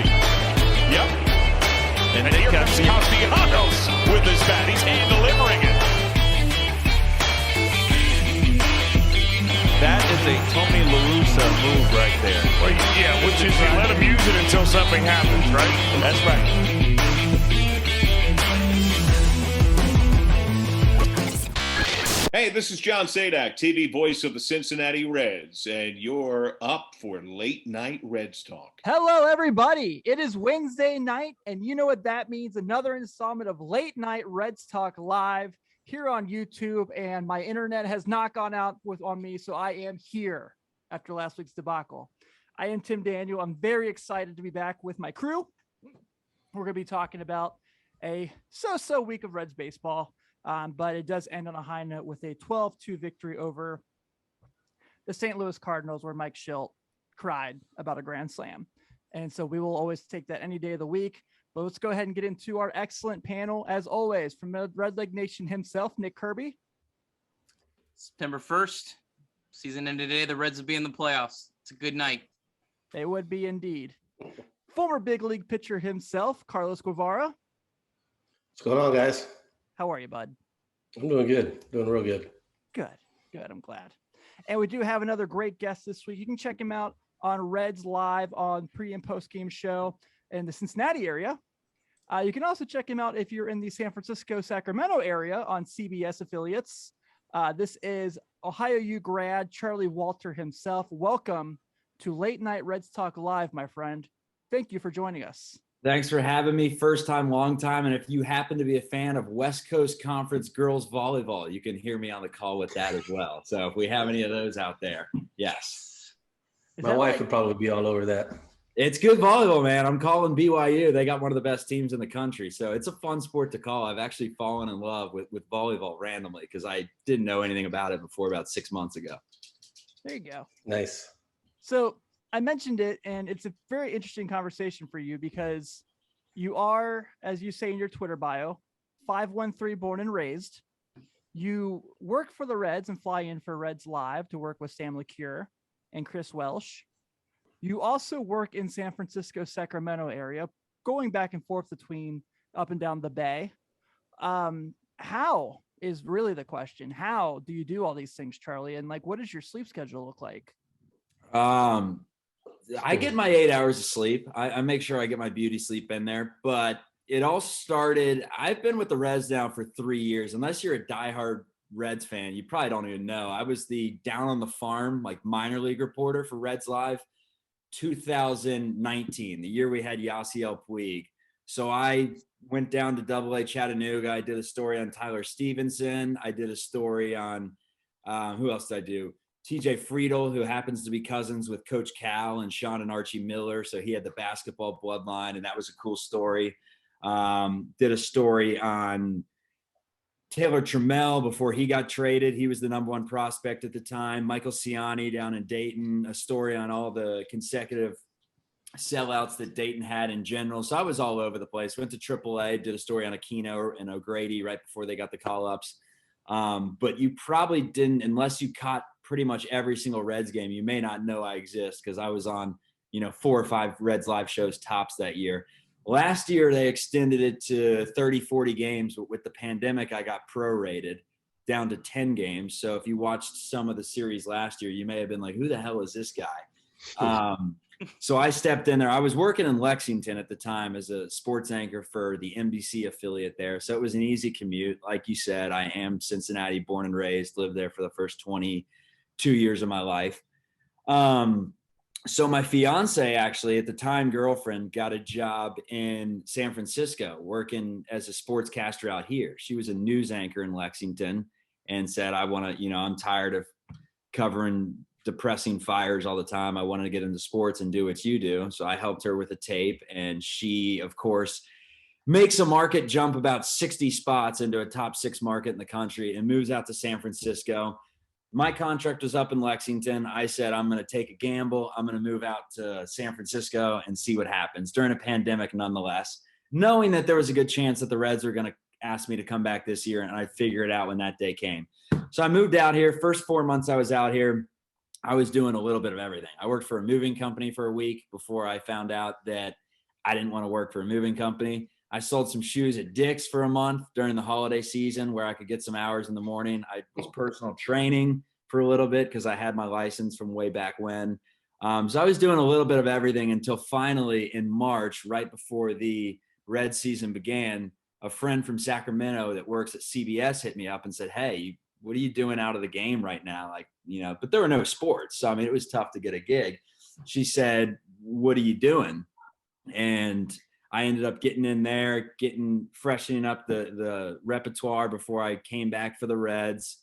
Messi. Yep. And here comes Castellanos with his bat. He's hand delivering it. That is a Tony La Russa move right there. Well, yeah, which is you let him use it until something happens, right? That's right. Hey, this is John Sadak, TV voice of the Cincinnati Reds, and you're up for Late Night Reds Talk. Hello, everybody. It is Wednesday night, and you know what that means. Another installment of Late Night Reds Talk Live here on YouTube, and my internet has not gone out on me, so I am here after last week's debacle. I am Tim Daniel. I'm very excited to be back with my crew. We're going to be talking about a so-so week of Reds baseball. But it does end on a high note with a 12-2 victory over the St. Louis Cardinals, where Mike Shildt cried about a grand slam. And so we will always take that any day of the week. But let's go ahead and get into our excellent panel, as always, from the Red Leg Nation himself, Nick Kirby. September 1st, season end today. The Reds will be in the playoffs. It's a good night. They would be indeed. Former big league pitcher himself, Carlos Guevara. What's going on, guys? How are you, bud? I'm doing good. Doing real good. Good. I'm glad. And we do have another great guest this week. You can check him out on Reds Live on pre and post game show in the Cincinnati area. You can also check him out if you're in the San Francisco, Sacramento area on CBS affiliates. This is Ohio U grad Charlie Walter himself. Welcome to Late Night Reds Talk Live, my friend. Thank you for joining us. Thanks for having me. First time, long time. And if you happen to be a fan of West Coast Conference girls volleyball, you can hear me on the call with that as well. So if we have any of those out there, yes. My wife would probably be all over that. It's good volleyball, man. I'm calling BYU. They got one of the best teams in the country. So it's a fun sport to call. I've actually fallen in love with volleyball randomly because I didn't know anything about it before about 6 months ago. There you go. Nice. So I mentioned it, and it's a very interesting conversation for you because you are, as you say in your Twitter bio, 513 born and raised. You work for the Reds and fly in for Reds Live to work with Sam LeCure and Chris Welsh. You also work in San Francisco, Sacramento area, going back and forth between up and down the Bay. How is really the question? How do you do all these things, Charlie? And what does your sleep schedule look like? I get my 8 hours of sleep. I make sure I get my beauty sleep in there, but it all started, I've been with the Reds now for 3 years. Unless you're a diehard Reds fan, you probably don't even know. I was the down on the farm, minor league reporter for Reds Live 2019, the year we had Yasiel Puig. So I went down to AA Chattanooga. I did a story on Tyler Stevenson. I did a story on, who else did I do? TJ Friedel, who happens to be cousins with Coach Cal and Sean and Archie Miller. So he had the basketball bloodline, and that was a cool story. Did a story on Taylor Trammell before he got traded. He was the number one prospect at the time. Michael Ciani down in Dayton, a story on all the consecutive sellouts that Dayton had in general. So I was all over the place. Went to AAA, did a story on Aquino and O'Grady right before they got the call-ups. But you probably didn't, unless you caught pretty much every single Reds game, you may not know I exist because I was on, 4 or 5 Reds Live shows tops that year. Last year, they extended it to 30, 40 games, but with the pandemic, I got prorated down to 10 games. So if you watched some of the series last year, you may have been like, who the hell is this guy? So I stepped in there. I was working in Lexington at the time as a sports anchor for the NBC affiliate there. So it was an easy commute. Like you said, I am Cincinnati born and raised, lived there for the first 22 years of my life. So my fiance, actually at the time girlfriend, got a job in San Francisco working as a sportscaster out here. She was a news anchor in Lexington and said, I want to, I'm tired of covering depressing fires all the time. I wanted to get into sports and do what you do. So I helped her with a tape, and she, of course, makes a market jump about 60 spots into a top 6 market in the country and moves out to San Francisco. My contract was up in Lexington. I said, I'm going to take a gamble. I'm going to move out to San Francisco and see what happens during a pandemic, nonetheless, knowing that there was a good chance that the Reds were going to ask me to come back this year. And I figured it out when that day came. So I moved out here. First 4 months I was out here, I was doing a little bit of everything. I worked for a moving company for a week before I found out that I didn't want to work for a moving company. I sold some shoes at Dick's for a month during the holiday season where I could get some hours in the morning. I was personal training for a little bit because I had my license from way back when. So I was doing a little bit of everything until finally in March, right before the Red season began, a friend from Sacramento that works at CBS hit me up and said, "Hey, what are you doing out of the game right now?" Like, but there were no sports. So, I mean, it was tough to get a gig. She said, "What are you doing?" And I ended up getting in there, freshening up the repertoire before I came back for the Reds.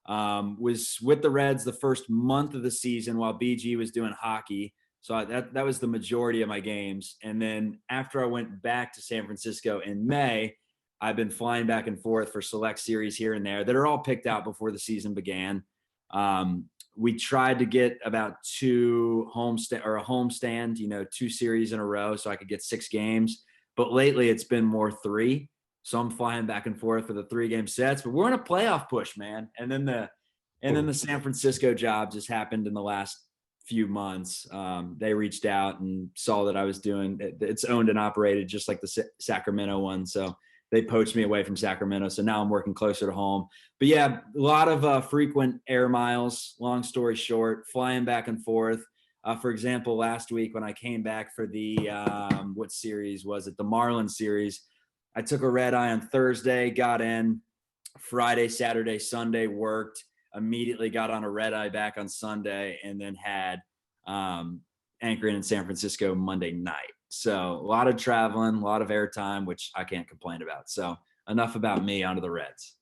Was with the Reds the first month of the season while BG was doing hockey. So that was the majority of my games. And then after I went back to San Francisco in May, I've been flying back and forth for select series here and there that are all picked out before the season began. We tried to get about a homestand, 2 series in a row so I could get 6 games. But lately it's been more 3. So I'm flying back and forth for the 3-game sets. But we're in a playoff push, man. And then the San Francisco job just happened in the last few months. They reached out and saw that I was doing it's owned and operated just like the Sacramento one. So they poached me away from Sacramento. So now I'm working closer to home. But yeah, a lot of frequent air miles, long story short, flying back and forth. For example, last week when I came back for the, what series was it? The Marlins series. I took a red eye on Thursday, got in Friday, Saturday, Sunday, worked, immediately got on a red eye back on Sunday, and then had anchoring in San Francisco Monday night. So a lot of traveling, a lot of airtime, which I can't complain about. So enough about me, onto the Reds.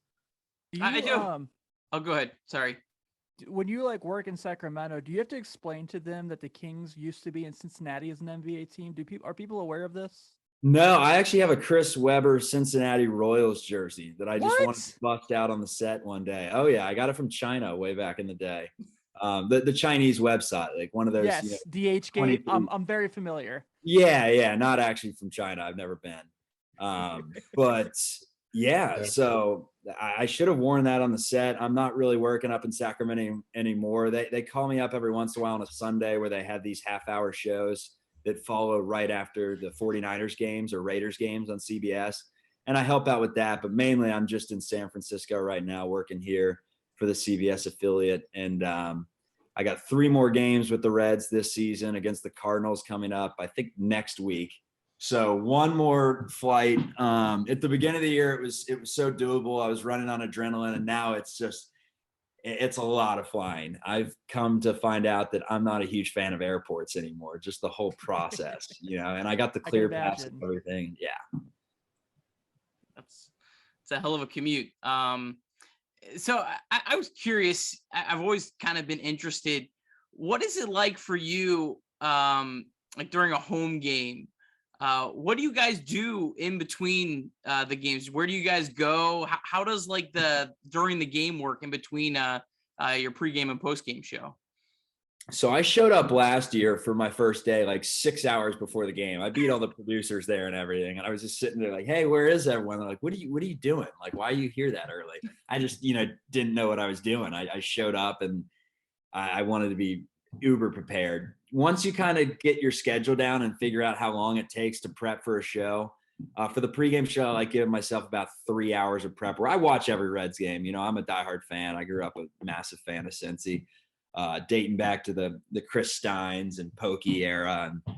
I do. Oh, go ahead. Sorry. When you work in Sacramento, do you have to explain to them that the Kings used to be in Cincinnati as an NBA team? Are people aware of this? No, I actually have a Chris Webber Cincinnati Royals jersey that I just wanted to bust out on the set one day. Oh yeah, I got it from China way back in the day. The Chinese website, like one of those. Yes, DHgate. I'm very familiar. Yeah, not actually from China. I've never been. But yeah, so I should have worn that on the set. I'm not really working up in Sacramento anymore. They call me up every once in a while on a Sunday where they have these half-hour shows that follow right after the 49ers games or Raiders games on CBS. And I help out with that, but mainly I'm just in San Francisco right now working here for the CBS affiliate. And I got 3 more games with the Reds this season against the Cardinals coming up, I think next week. So 1 more flight. At the beginning of the year, it was so doable. I was running on adrenaline, and now it's a lot of flying. I've come to find out that I'm not a huge fan of airports anymore, just the whole process, and I got the clear pass and everything. Yeah. It's a hell of a commute. So I was curious. I've always kind of been interested. What is it like for you, during a home game? What do you guys do in between the games? Where do you guys go? How does during the game work in between your pregame and postgame show? So I showed up last year for my first day, 6 hours before the game. I beat all the producers there and everything. And I was just sitting there "Hey, where is everyone?" They're like, what are you doing? Why are you here that early? I just, didn't know what I was doing. I showed up and I wanted to be uber prepared. Once you kind of get your schedule down and figure out how long it takes to prep for a show, for the pregame show, I give myself about 3 hours of prep where I watch every Reds game. I'm a diehard fan. I grew up a massive fan of Cincy, dating back to the Chris Steins and Pokey era and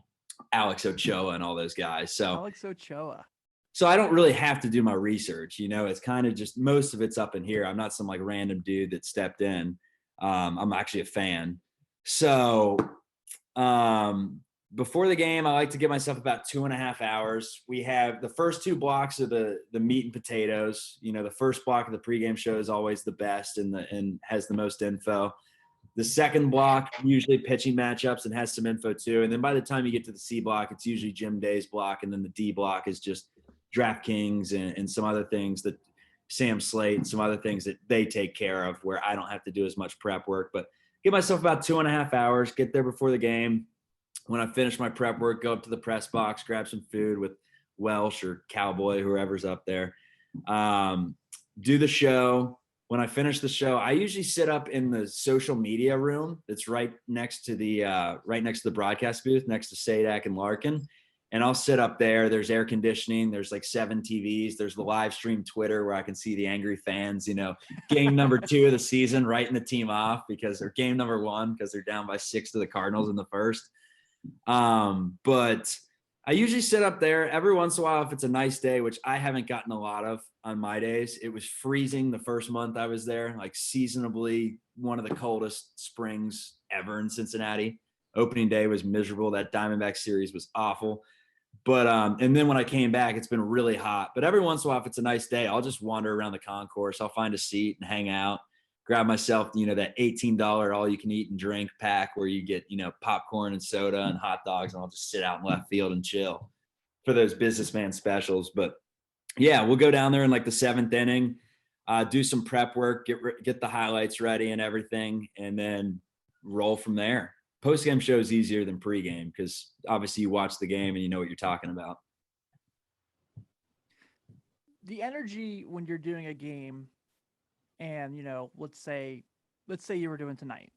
Alex Ochoa and all those guys. So Alex Ochoa. So I don't really have to do my research. It's kind of just most of it's up in here. I'm not some random dude that stepped in. I'm actually a fan. So before the game, I like to give myself about 2.5 hours. We have the first 2 blocks of the meat and potatoes. The first block of the pregame show is always the best and has the most info. The second block, usually pitching matchups and has some info too. And then by the time you get to the C block, it's usually Jim Day's block. And then the D block is just DraftKings and some other things that Sam Slate and some other things that they take care of where I don't have to do as much prep work. But give myself about 2.5 hours, get there before the game. When I finish my prep work, go up to the press box, grab some food with Welsh or Cowboy, whoever's up there. Do the show. When I finish the show, I usually sit up in the social media room that's right next to the broadcast booth, next to Sadak and Larkin. and I'll sit up there. There's air conditioning. There's like 7 TVs. There's the live stream Twitter where I can see the angry fans, game number 2 of the season, writing the team off because they're game number 1 because they're down by 6 to the Cardinals in the first. But I usually sit up there every once in a while if it's a nice day, which I haven't gotten a lot of on my days. It was freezing the first month I was there, like seasonably one of the coldest springs ever in Cincinnati. Opening day was miserable. That Diamondback series was awful. But and then when I came back, it's been really hot. But every once in a while, if it's a nice day, I'll just wander around the concourse. I'll find a seat and hang out, grab myself, that $18 all you can eat and drink pack where you get, popcorn and soda and hot dogs, and I'll just sit out in left field and chill for those businessman specials. But yeah, we'll go down there in like the 7th inning, do some prep work, get the highlights ready and everything, and then roll from there. Post-game show is easier than pre-game because obviously you watch the game and you know what you're talking about. The energy when you're doing a game and, let's say you were doing tonight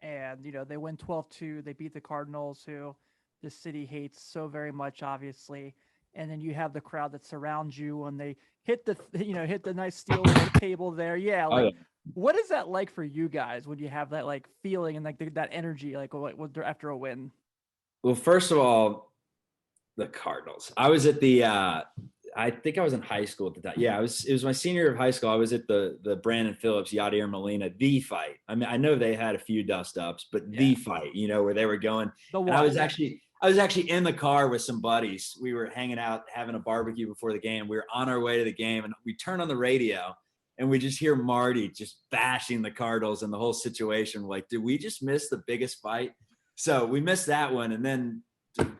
and, they win 12-2, they beat the Cardinals, who the city hates so very much, obviously. And then you have the crowd that surrounds you when they hit the nice steel table there. Yeah. Like, what is that like for you guys when you have that like feeling and like that energy, like after a win? Well, first of all, the Cardinals. I was at the, I think I was in high school at the time. Yeah, it was my senior year of high school. I was at the Brandon Phillips, Yadier Molina, the fight. I mean, I know they had a few dust ups, but the fight, where they were going. And I was actually in the car with some buddies. We were hanging out, having a barbecue before the game. We were on our way to the game, and we turn on the radio, and we just hear Marty just bashing the Cardinals and the whole situation. Like, did we just miss the biggest fight? So we missed that one. And then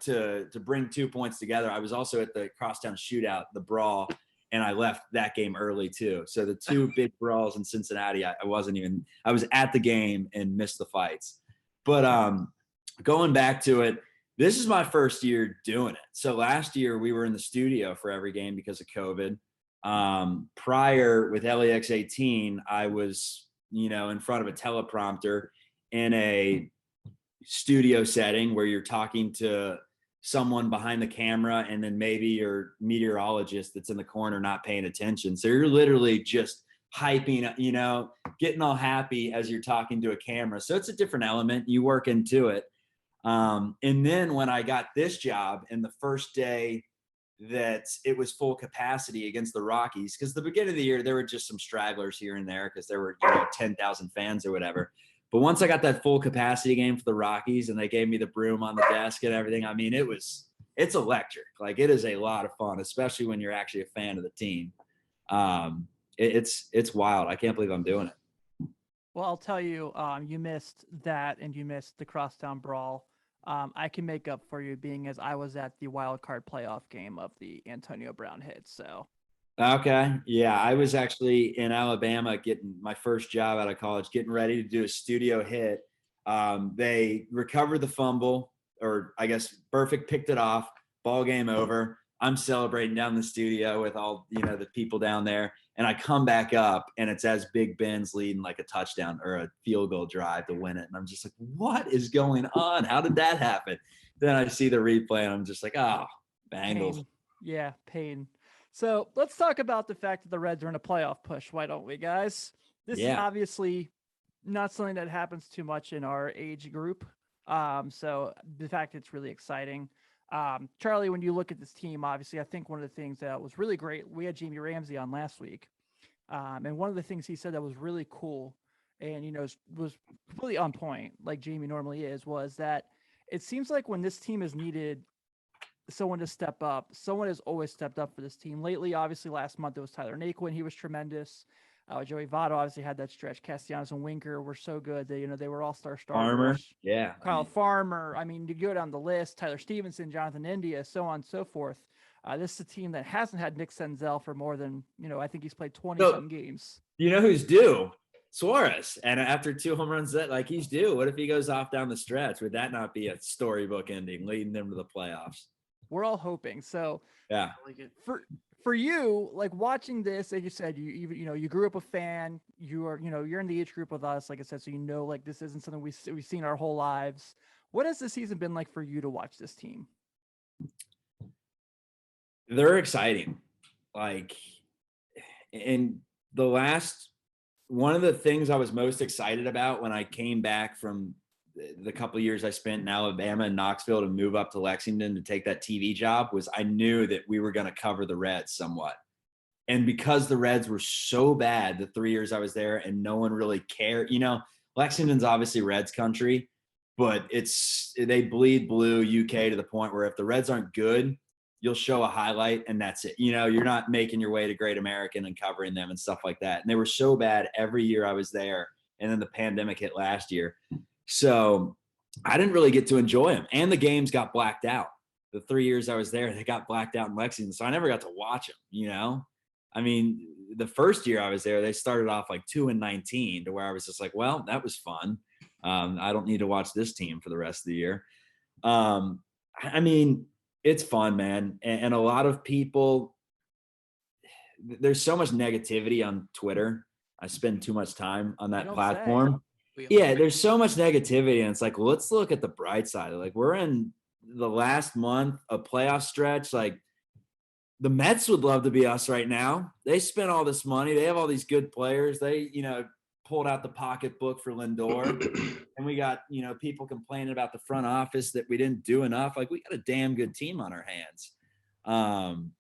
to bring 2 points together, I was also at the Crosstown Shootout, the brawl, and I left that game early too. So the 2 big brawls in Cincinnati, I was at the game and missed the fights. But going back to it, this is my first year doing it. So last year we were in the studio for every game because of COVID. Prior with LAX 18, I was, in front of a teleprompter in a studio setting where you're talking to someone behind the camera and then maybe your meteorologist that's in the corner not paying attention. So you're literally just hyping, getting all happy as you're talking to a camera. So it's a different element. You work into it. And then when I got this job and the first day that it was full capacity against the Rockies, because the beginning of the year, there were just some stragglers here and there because there were 10,000 fans or whatever. But once I got that full capacity game for the Rockies and they gave me the broom on the desk and everything, I mean, it's electric. Like, it is a lot of fun, especially when you're actually a fan of the team. It's wild. I can't believe I'm doing it. Well, I'll tell you, you missed that and you missed the Crosstown Brawl. I can make up for you being as I was at the wild card playoff game of the Antonio Brown hit. So. Okay. Yeah. I was actually in Alabama getting my first job out of college, getting ready to do a studio hit. They recovered the fumble, or I guess Burfict picked it off, ball game over. I'm celebrating down the studio with all, the people down there. And I come back up and it's as Big Ben's leading like a touchdown or a field goal drive to win it. And I'm just like, what is going on? How did that happen? Then I see the replay and I'm just like, oh, Bengals. Pain. Yeah, pain. So let's talk about the fact that the Reds are in a playoff push. Why don't we, guys? This is obviously not something that happens too much in our age group. So the fact it's really exciting. Charlie, when you look at this team, obviously, I think one of the things that was really great, we had Jamie Ramsey on last week. And one of the things he said that was really cool and, was completely on point, like Jamie normally is, was that it seems like when this team has needed someone to step up, someone has always stepped up for this team. Lately, obviously, last month it was Tyler Naquin. He was tremendous. Joey Votto obviously had that stretch. Castellanos and Winker were so good. They, they were all-star starters. Farmer, yeah. Kyle Farmer. I mean, you go down the list, Tyler Stevenson, Jonathan India, so on and so forth. This is a team that hasn't had Nick Senzel for more than, I think he's played 20-something games. You know who's due? Suarez. And after 2 home runs, he's due. What if he goes off down the stretch? Would that not be a storybook ending, leading them to the playoffs? We're all hoping. So yeah, for you, like watching this, like you said, you grew up a fan. You are, you're in the age group with us, like I said, so like this isn't something we've seen our whole lives. What has the season been like for you to watch this team? They're exciting. Like, in one of the things I was most excited about when I came back from the couple of years I spent in Alabama and Knoxville to move up to Lexington to take that TV job was I knew that we were going to cover the Reds somewhat. And because the Reds were so bad the 3 years I was there and no one really cared, Lexington's obviously Reds country, but they bleed blue UK to the point where if the Reds aren't good, you'll show a highlight and that's it. You're not making your way to Great American and covering them and stuff like that. And they were so bad every year I was there. And then the pandemic hit last year. So I didn't really get to enjoy them. And the games got blacked out. The 3 years I was there, they got blacked out in Lexington. So I never got to watch them, I mean, the first year I was there, they started off like 2-19 to where I was just like, well, that was fun. I don't need to watch this team for the rest of the year. I mean, it's fun, man. And a lot of people, there's so much negativity on Twitter. I spend too much time on that platform. Yeah, there's so much negativity. And it's like, well, let's look at the bright side. Like, we're in the last month, a playoff stretch. Like, the Mets would love to be us right now. They spent all this money. They have all these good players. They, pulled out the pocketbook for Lindor. And we got, people complaining about the front office that we didn't do enough. Like, we got a damn good team on our hands.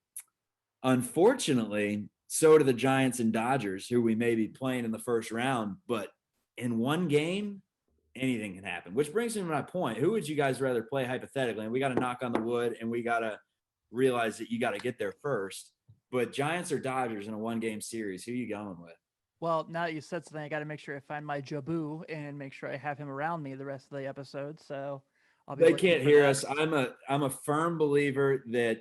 Unfortunately, so do the Giants and Dodgers, who we may be playing in the first round. But in one game, anything can happen, which brings me to my point. Who would you guys rather play hypothetically? And we got to knock on the wood and we got to realize that you got to get there first. But Giants or Dodgers in a one-game series, who are you going with? Well, now that you said something, I got to make sure I find my Jabu and make sure I have him around me the rest of the episode. So they can't hear us. I'm a firm believer that,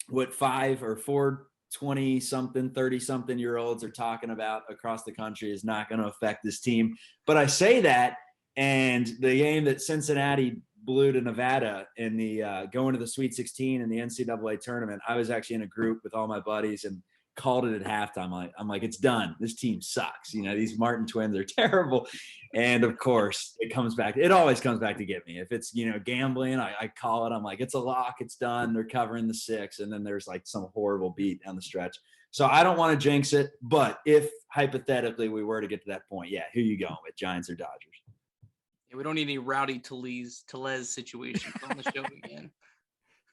what 5 or 4 20-something, 30-something year olds are talking about across the country is not going to affect this team. But I say that, and the game that Cincinnati blew to Nevada in the going to the Sweet 16 in the NCAA tournament, I was actually in a group with all my buddies and called it at halftime. I'm like, it's done. This team sucks. These Martin twins are terrible. And of course it always comes back to get me. If it's, gambling, I call it. I'm like, it's a lock. It's done. They're covering the 6. And then there's like some horrible beat down the stretch. So I don't want to jinx it. But if hypothetically we were to get to that point, yeah, who you going with, Giants or Dodgers? Yeah, we don't need any Rowdy Tellez situation on the show again.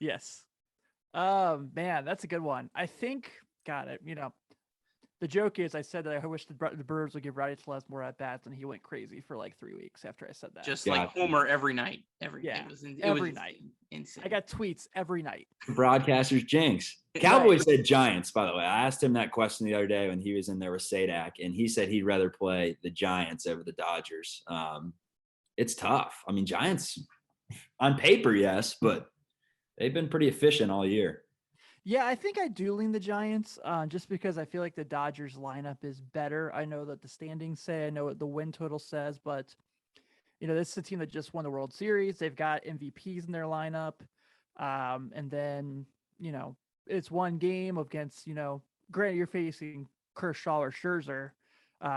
Yes. Man, that's a good one. I think, got it. The joke is I said that I wish the Brewers would give Rowdy Tellez more at bats, and he went crazy for like 3 weeks after I said that. Just like Homer every night. Every night. Insane. I got tweets every night. Broadcasters jinx. Cowboys said Giants, by the way. I asked him that question the other day when he was in there with Sadak, and he said he'd rather play the Giants over the Dodgers. It's tough. I mean, Giants on paper, yes, but they've been pretty efficient all year. Yeah, I think I do lean the Giants just because I feel like the Dodgers lineup is better. I know that the standings say, I know what the win total says, but this is a team that just won the World Series. They've got MVPs in their lineup. And then, it's one game against, granted you're facing Kershaw or Scherzer,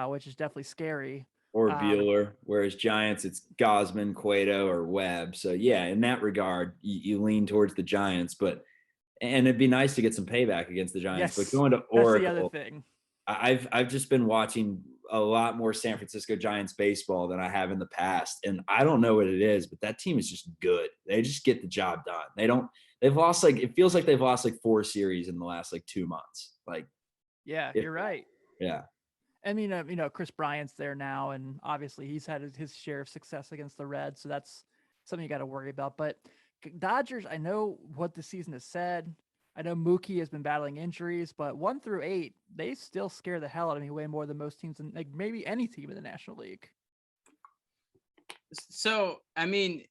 which is definitely scary. Or Bueller, whereas Giants, it's Gausman, Cueto, or Webb. So yeah, in that regard, you lean towards the Giants, and it'd be nice to get some payback against the Giants. Yes, but going to Oracle, that's the other thing. I've just been watching a lot more San Francisco Giants baseball than I have in the past, and I don't know what it is, but that team is just good. They just get the job done. They've lost it feels like they've lost 4 series in the last 2 months. You're right. Yeah. I mean, Chris Bryant's there now, and obviously he's had his share of success against the Reds, so that's something you got to worry about. But Dodgers, I know what the season has said. I know Mookie has been battling injuries, but 1 through 8, they still scare the hell out of me way more than most teams, in maybe any team in the National League. So, I mean,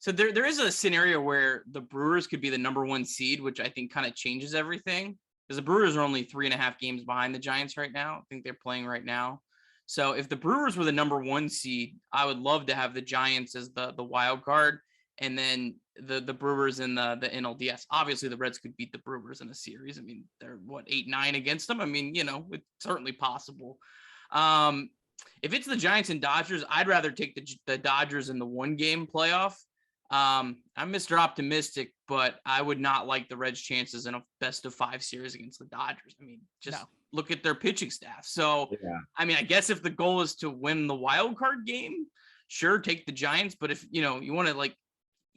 there is a scenario where the Brewers could be the number 1 seed, which I think kind of changes everything. Because the Brewers are only 3.5 games behind the Giants right now. I think they're playing right now. So if the Brewers were the number 1 seed, I would love to have the Giants as the wild card, and then the Brewers in the NLDS. Obviously, the Reds could beat the Brewers in a series. I mean, they're 8-9 against them. I mean, it's certainly possible. If it's the Giants and Dodgers, I'd rather take the Dodgers in the 1-game playoff. I'm Mr. Optimistic, but I would not like the Reds' chances in a best-of-5 series against the Dodgers. I mean, just look at their pitching staff. So, Yeah. I mean, I guess if the goal is to win the wild card game, sure, take the Giants. But if, you want to like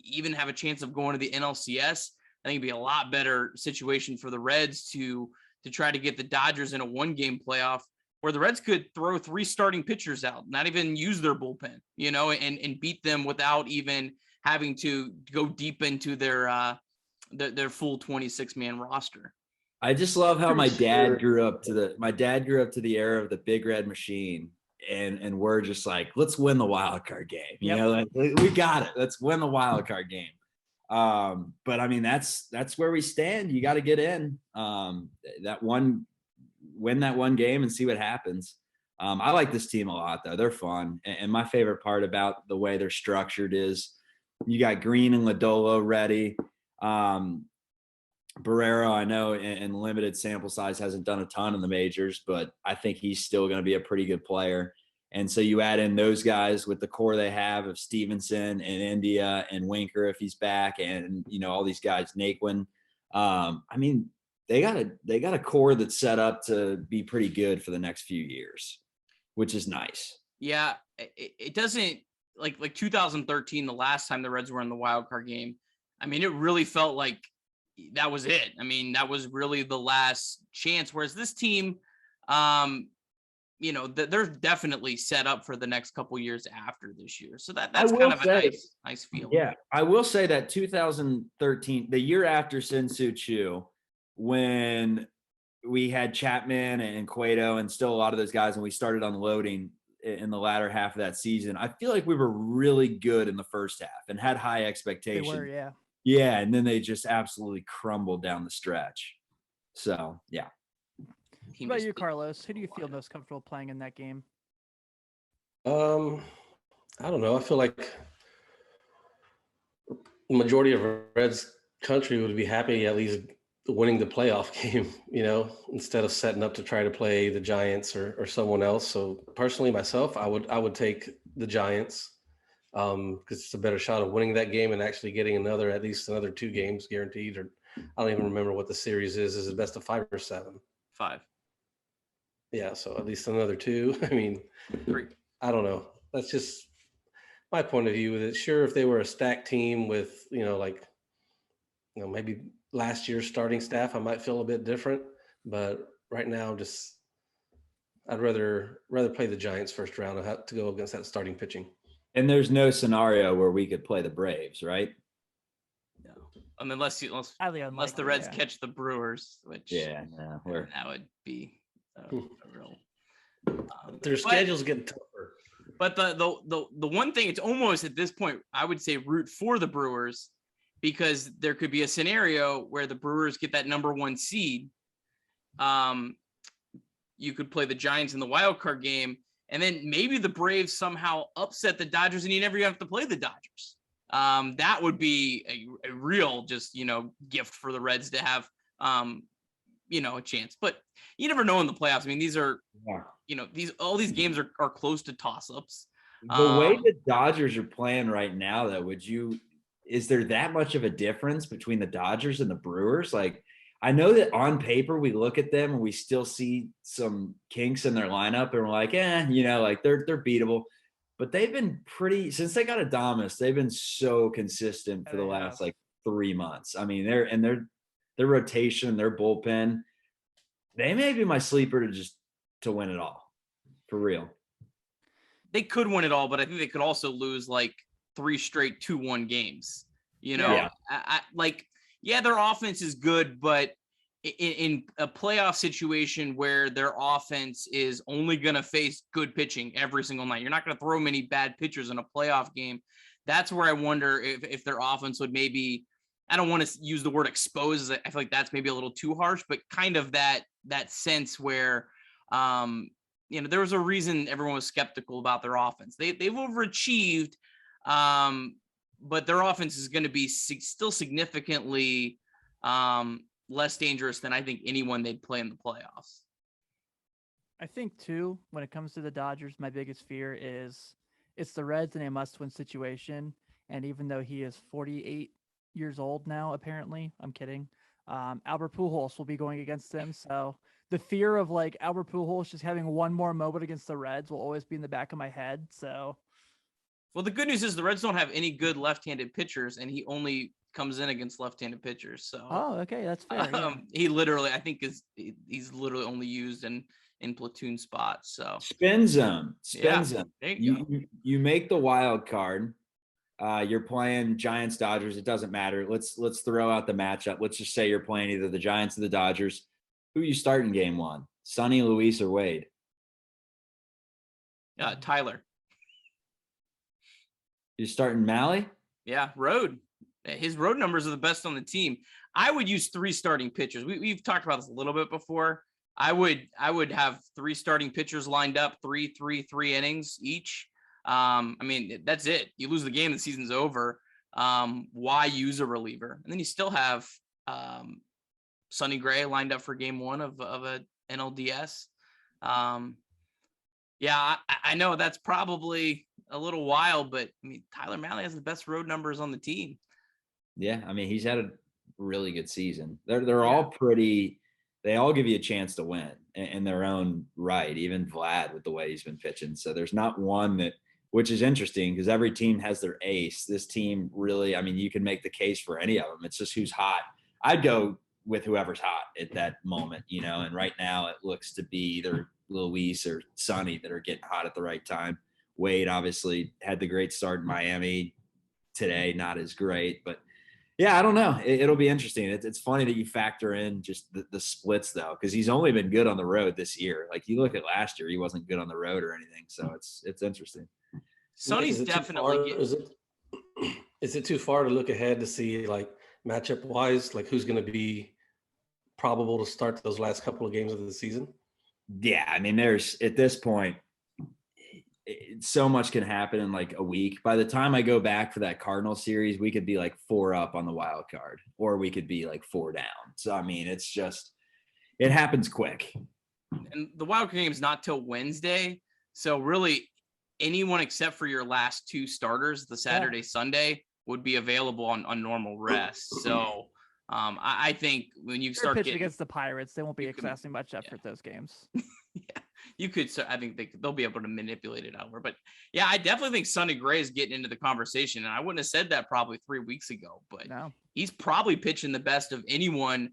even have a chance of going to the NLCS, I think it'd be a lot better situation for the Reds to try to get the Dodgers in a 1-game playoff where the Reds could throw 3 starting pitchers out, not even use their bullpen, and beat them without even having to go deep into their full 26-man roster. I just love how my dad grew up to the era of the Big Red Machine, and we're just like, let's win the wild card game. You know, like, we got it. Let's win the wild card game. But I mean, that's where we stand. You got to get in win that one game and see what happens. I like this team a lot, though. They're fun, and my favorite part about the way they're structured is you got Green and Lodolo ready. Barrero, I know in limited sample size hasn't done a ton in the majors, but I think he's still going to be a pretty good player. And so you add in those guys with the core they have of Stevenson and India and Winker if he's back, and all these guys, Naquin. I mean, they got a core that's set up to be pretty good for the next few years, which is nice. Yeah, it doesn't like 2013, the last time the Reds were in the wild card game. I mean, it really felt like that was it. I mean, that was really the last chance. Whereas this team, they're definitely set up for the next couple years after this year. So that's kind of a nice feeling. Yeah, I will say that 2013, the year after Sin-Soo Choo, when we had Chapman and Cueto and still a lot of those guys, and we started unloading in the latter half of that season, I feel like we were really good in the first half and had high expectations. They were, yeah. Yeah, and then they just absolutely crumbled down the stretch. So, yeah. What about you, Carlos? Who do you feel most comfortable playing in that game? I don't know. I feel like the majority of Reds country would be happy at least winning the playoff game, instead of setting up to try to play the Giants or someone else. So personally, myself, I would take the Giants because it's a better shot of winning that game and actually getting at least another 2 games guaranteed. Or I don't even remember what the series is. Is it best of 5 or 7? 5. Yeah, so at least another 2. I mean, 3. I don't know. That's just my point of view with it. Sure, if they were a stacked team with, maybe last year's starting staff, I might feel a bit different. But right now, I'd rather play the Giants first round and have to go against that starting pitching. And there's no scenario where we could play the Braves, right? No. I mean, unless the Reds catch the Brewers, which that would be a real. Their schedule's getting tougher. But the one thing, it's almost at this point, I would say root for the Brewers, because there could be a scenario where the Brewers get that number 1 seed. You could play the Giants in the wild card game, and then maybe the Braves somehow upset the Dodgers and you never have to play the Dodgers. That would be a real gift for the Reds to have, a chance. But you never know in the playoffs. I mean, these are, all these games are close to toss-ups. The way the Dodgers are playing right now, though, is there that much of a difference between the Dodgers and the Brewers? Like, I know that on paper we look at them and we still see some kinks in their lineup and we're like, they're beatable. But they've been since they got Adames, they've been so consistent for the last 3 months. I mean, their rotation, their bullpen, they may be my sleeper to win it all, for real. They could win it all, but I think they could also lose 3 straight 2-1 games. Their offense is good, but in a playoff situation where their offense is only going to face good pitching every single night, you're not going to throw many bad pitchers in a playoff game. That's where I wonder if their offense would maybe, I don't want to use the word expose. I feel like that's maybe a little too harsh, but kind of that sense where, there was a reason everyone was skeptical about their offense. They've overachieved, but their offense is going to be still significantly less dangerous than I think anyone they'd play in the playoffs. I think, too, when it comes to the Dodgers, my biggest fear is it's the Reds in a must-win situation. And even though he is 48 years old now, apparently, I'm kidding. Albert Pujols will be going against him. So the fear of like Albert Pujols just having one more moment against the Reds will always be in the back of my head. So, Well, the good news is the Reds don't have any good left-handed pitchers, and he only comes in against left-handed pitchers. So, okay, that's fair. Yeah. he literally, I think, he's literally only used in platoon spots. So Spin zone. Yeah, Spin zone. there you go. You make the wild card. You're playing Giants, Dodgers. It doesn't matter. Let's throw out the matchup. Let's just say you're playing either the Giants or the Dodgers. Who you start in game one? Sonny, Luis, or Wade? Tyler. You starting Malley? Yeah, road. His road numbers are the best on the team. I would use 3 starting pitchers. We've talked about this a little bit before. I would have 3 starting pitchers lined up, 3 innings each. I mean, that's it. You lose the game, the season's over. Why use a reliever? And then you still have Sonny Gray lined up for game 1 of a NLDS. Yeah, I know that's probably a little wild, but I mean, Tyler Malley has the best road numbers on the team. Yeah, I mean, he's had a really good season. They're all pretty. They all give you a chance to win in their own right. Even Vlad with the way he's been pitching. So there's not one that, which is interesting because every team has their ace. This team really, I mean, you can make the case for any of them. It's just who's hot. I'd go with whoever's hot at that moment, you know. And right now it looks to be either Luis or Sonny that are getting hot at the right time. Wade obviously had the great start in Miami today, not as great, but yeah, I don't know. It'll be interesting. It's funny that you factor in just the splits though, because he's only been good on the road this year. Like you look at last year, he wasn't good on the road or anything. So it's interesting. Sonny's definitely. Is it too far to look ahead to see like matchup wise, like who's going to be probable to start those last couple of games of the season? Yeah, I mean, there's at this point, so much can happen in like a week. By the time I go back for that Cardinal series, we could be like 4 up on the wild card, or we could be like 4 down. So, I mean, it's just, it happens quick. And the wild card game is not till Wednesday. So really anyone except for your last 2 starters, the Saturday, Sunday, would be available on normal rest. So I think when you start pitching against the Pirates, they won't be exhausting much effort those games. Yeah, you could. I think they'll be able to manipulate it over. But yeah, I definitely think Sonny Gray is getting into the conversation, and I wouldn't have said that probably 3 weeks ago. But he's probably pitching the best of anyone.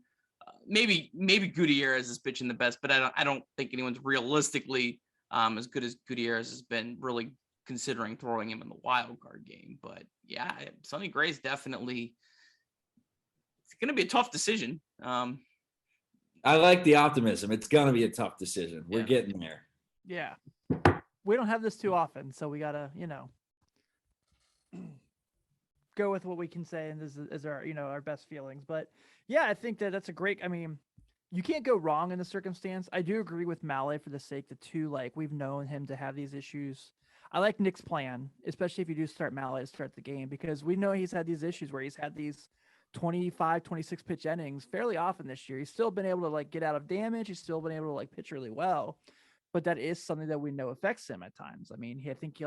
Maybe Gutierrez is pitching the best, but I don't think anyone's realistically as good as Gutierrez has been. Really considering throwing him in the wild card game. But yeah, Sonny Gray is definitely. It's going to be a tough decision. I like the optimism. It's going to be a tough decision. We're getting there. Yeah. We don't have this too often, so we got to, go with what we can say. And this is our, our best feelings. But yeah, I think that's a great, I mean, you can't go wrong in the circumstance. I do agree with Malley for the sake that we've known him to have these issues. I like Nick's plan, especially if you do start Malley to start the game, because we know he's had these issues where he's had these 25, 26 pitch innings fairly often this year. He's still been able to like get out of damage. He's still been able to like pitch really well, but that is something that we know affects him at times. I mean, I think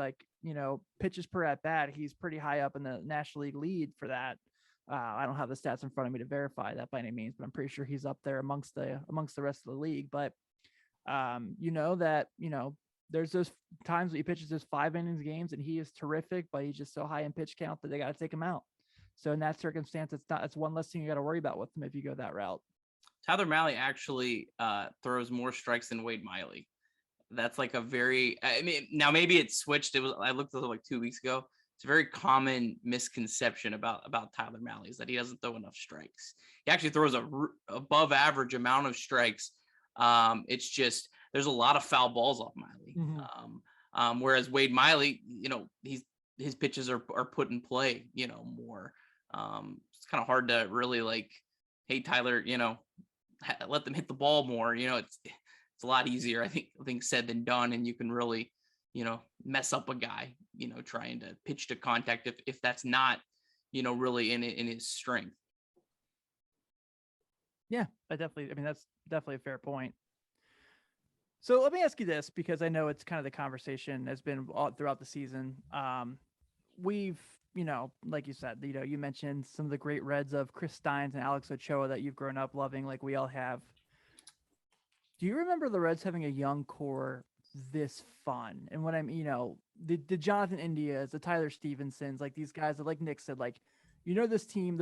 pitches per at bat, he's pretty high up in the National League lead for that. I don't have the stats in front of me to verify that by any means, but I'm pretty sure he's up there amongst the rest of the league. But there's those times that he pitches those 5 innings games and he is terrific, but he's just so high in pitch count that they got to take him out. So in that circumstance, it's one less thing you got to worry about with him if you go that route. Tyler Malley actually throws more strikes than Wade Miley. That's like a very, I mean, now maybe it's switched. I looked at it like 2 weeks ago. It's a very common misconception about Tyler Malley is that he doesn't throw enough strikes. He actually throws above average amount of strikes. It's just, there's a lot of foul balls off Miley. Mm-hmm. Whereas Wade Miley, his pitches are put in play, more. It's kind of hard to really like, hey, Tyler, let them hit the ball more. It's a lot easier, I think said than done. And you can really, mess up a guy, trying to pitch to contact if that's not, really in his strength. Yeah, that's definitely a fair point. So let me ask you this, because I know it's kind of the conversation has been all throughout the season. We've like you said, you mentioned some of the great Reds of Chris Steins and Alex Ochoa that you've grown up loving, like we all have. Do you remember the Reds having a young core this fun? And what the Jonathan Indias, the Tyler Stevensons, like these guys that, like Nick said, like, this team,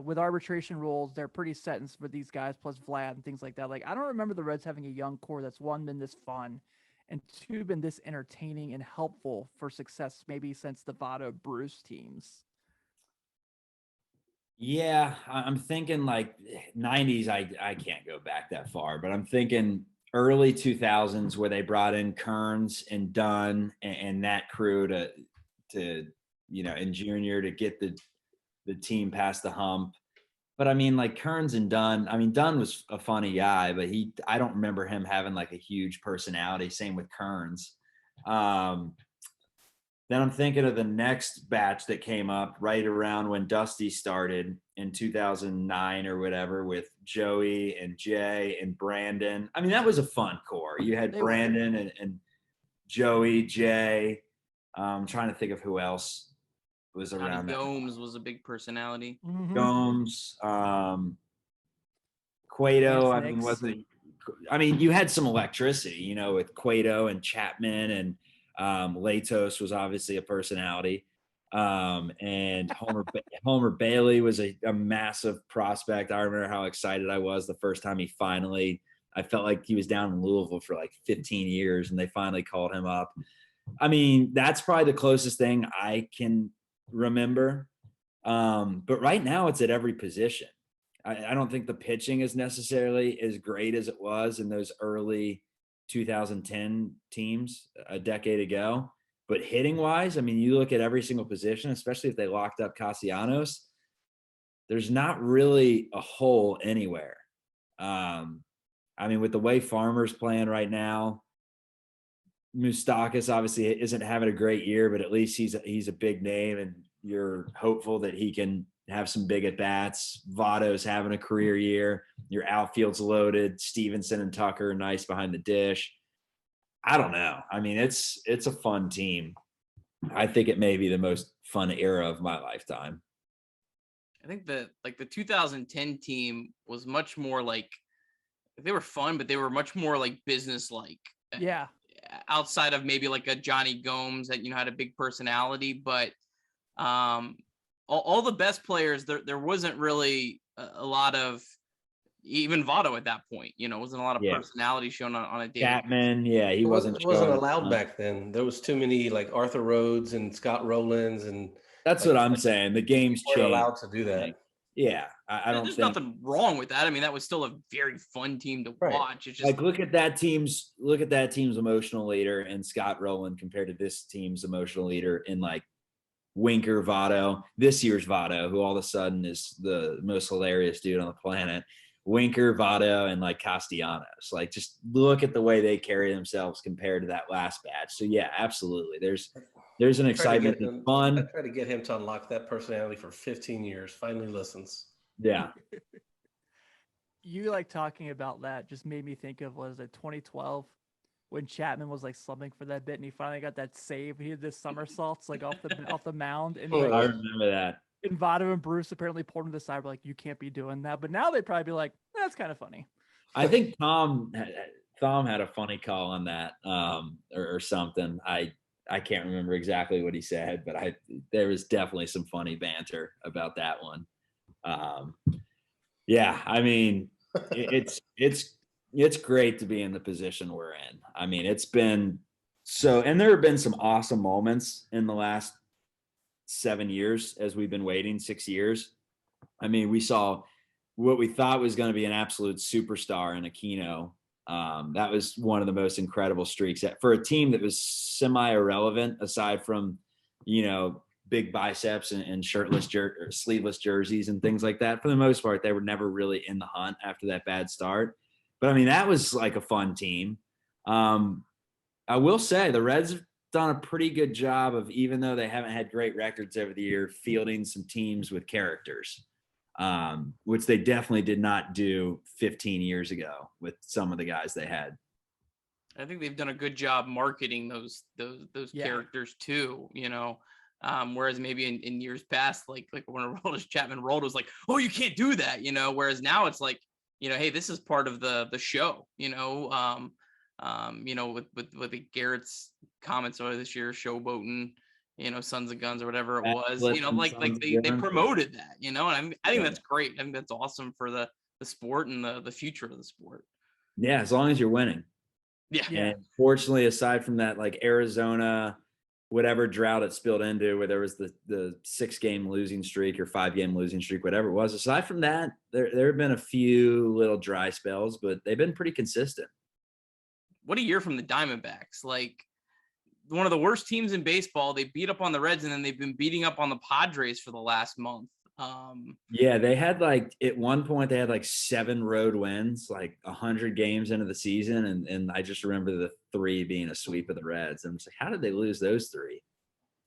with arbitration rules, they're pretty set for these guys, plus Vlad and things like that. Like, I don't remember the Reds having a young core that's, one, been this fun, and two, been this entertaining and helpful for success, maybe since the Votto Bruce teams. Yeah, I'm thinking like 90s. I can't go back that far, but I'm thinking early 2000s where they brought in Kearns and Dunn and that crew to and Junior to get the team past the hump. But I mean, like Kearns and Dunn, I mean, Dunn was a funny guy, but I don't remember him having like a huge personality. Same with Kearns. Then I'm thinking of the next batch that came up right around when Dusty started in 2009 or whatever, with Joey and Jay and Brandon. I mean, that was a fun core. You had Brandon and Joey, Jay. I'm trying to think of who else was around. Gomes was a big personality. Mm-hmm. Gomes, Cueto. I mean, you had some electricity, with Cueto and Chapman, and Latos was obviously a personality. And Homer Bailey was a massive prospect. I remember how excited I was the first time I felt like he was down in Louisville for like 15 years and they finally called him up. I mean, that's probably the closest thing I can remember. But right now it's at every position. I don't think the pitching is necessarily as great as it was in those early 2010 teams a decade ago. But hitting wise, I mean, you look at every single position, especially if they locked up Castellanos, there's not really a hole anywhere. I mean, with the way Farmer's playing right now, Moustakas obviously isn't having a great year, but at least he's a big name, and you're hopeful that he can have some big at bats. Votto's having a career year. Your outfield's loaded. Stevenson and Tucker are nice behind the dish. I don't know. I mean, it's a fun team. I think it may be the most fun era of my lifetime. I think the 2010 team was much more like, they were fun, but they were much more like business-like. Yeah. Outside of maybe like a Johnny Gomes that, had a big personality, but all the best players, there wasn't really a lot of, even Votto at that point, wasn't a lot of personality shown on a daily. Chapman, he wasn't allowed back then. There was too many like Arthur Rhodes and Scott Rowlands, and that's what I'm saying. The game's changed. Allowed to do that. Yeah, I don't There's think nothing wrong with that. I mean, that was still a very fun team to watch. It's just like look at that team's emotional leader and Scott Rowland compared to this team's emotional leader in like Winker, Votto, this year's Votto, who all of a sudden is the most hilarious dude on the planet. Winker, Votto, and like Castellanos. Like, just look at the way they carry themselves compared to that last batch. So yeah, absolutely. There's an excitement and fun. I tried to get him to unlock that personality for 15 years. Finally listens. Yeah. You like talking about that just made me think of, was it 2012 when Chapman was like slumping for that bit and he finally got that save. He did this somersaults like off the mound. And like, I remember that. And Votto and Bruce apparently pulled him to the side, were like, you can't be doing that. But now they'd probably be like, that's kind of funny. I think Tom had a funny call on that or something. I can't remember exactly what he said, but there was definitely some funny banter about that one. Yeah, I mean, it's great to be in the position we're in. I mean, it's been so, and there have been some awesome moments in the last 7 years as we've been waiting, 6 years. I mean, we saw what we thought was going to be an absolute superstar in Aquino. That was one of the most incredible streaks for a team that was semi-irrelevant aside from, big biceps and shirtless or sleeveless jerseys and things like that. For the most part, they were never really in the hunt after that bad start. But I mean, that was like a fun team. I will say the Reds have done a pretty good job of, even though they haven't had great records over the year, fielding some teams with characters, which they definitely did not do 15 years ago with some of the guys they had. I think they've done a good job marketing those characters too. Whereas maybe in years past, like when Aroldis Chapman rolled, it was like, oh, you can't do that, whereas now it's like, hey, this is part of the show, with the Garrett's comments earlier this year, showboating, Sons of Guns or whatever it was, they promoted that, and I think that's great. I think that's awesome for the sport and the future of the sport. Yeah, as long as you're winning. Yeah. And fortunately, aside from that, like Arizona, whatever drought it spilled into, where there was the 6-game losing streak or 5-game losing streak, whatever it was. Aside from that, there have been a few little dry spells, but they've been pretty consistent. What a year from the Diamondbacks. Like, one of the worst teams in baseball. They beat up on the Reds, and then they've been beating up on the Padres for the last month. Yeah, they had at one point they had 7 road wins, 100 games into the season, and I just remember the 3 being a sweep of the Reds. I'm just like, how did they lose those 3?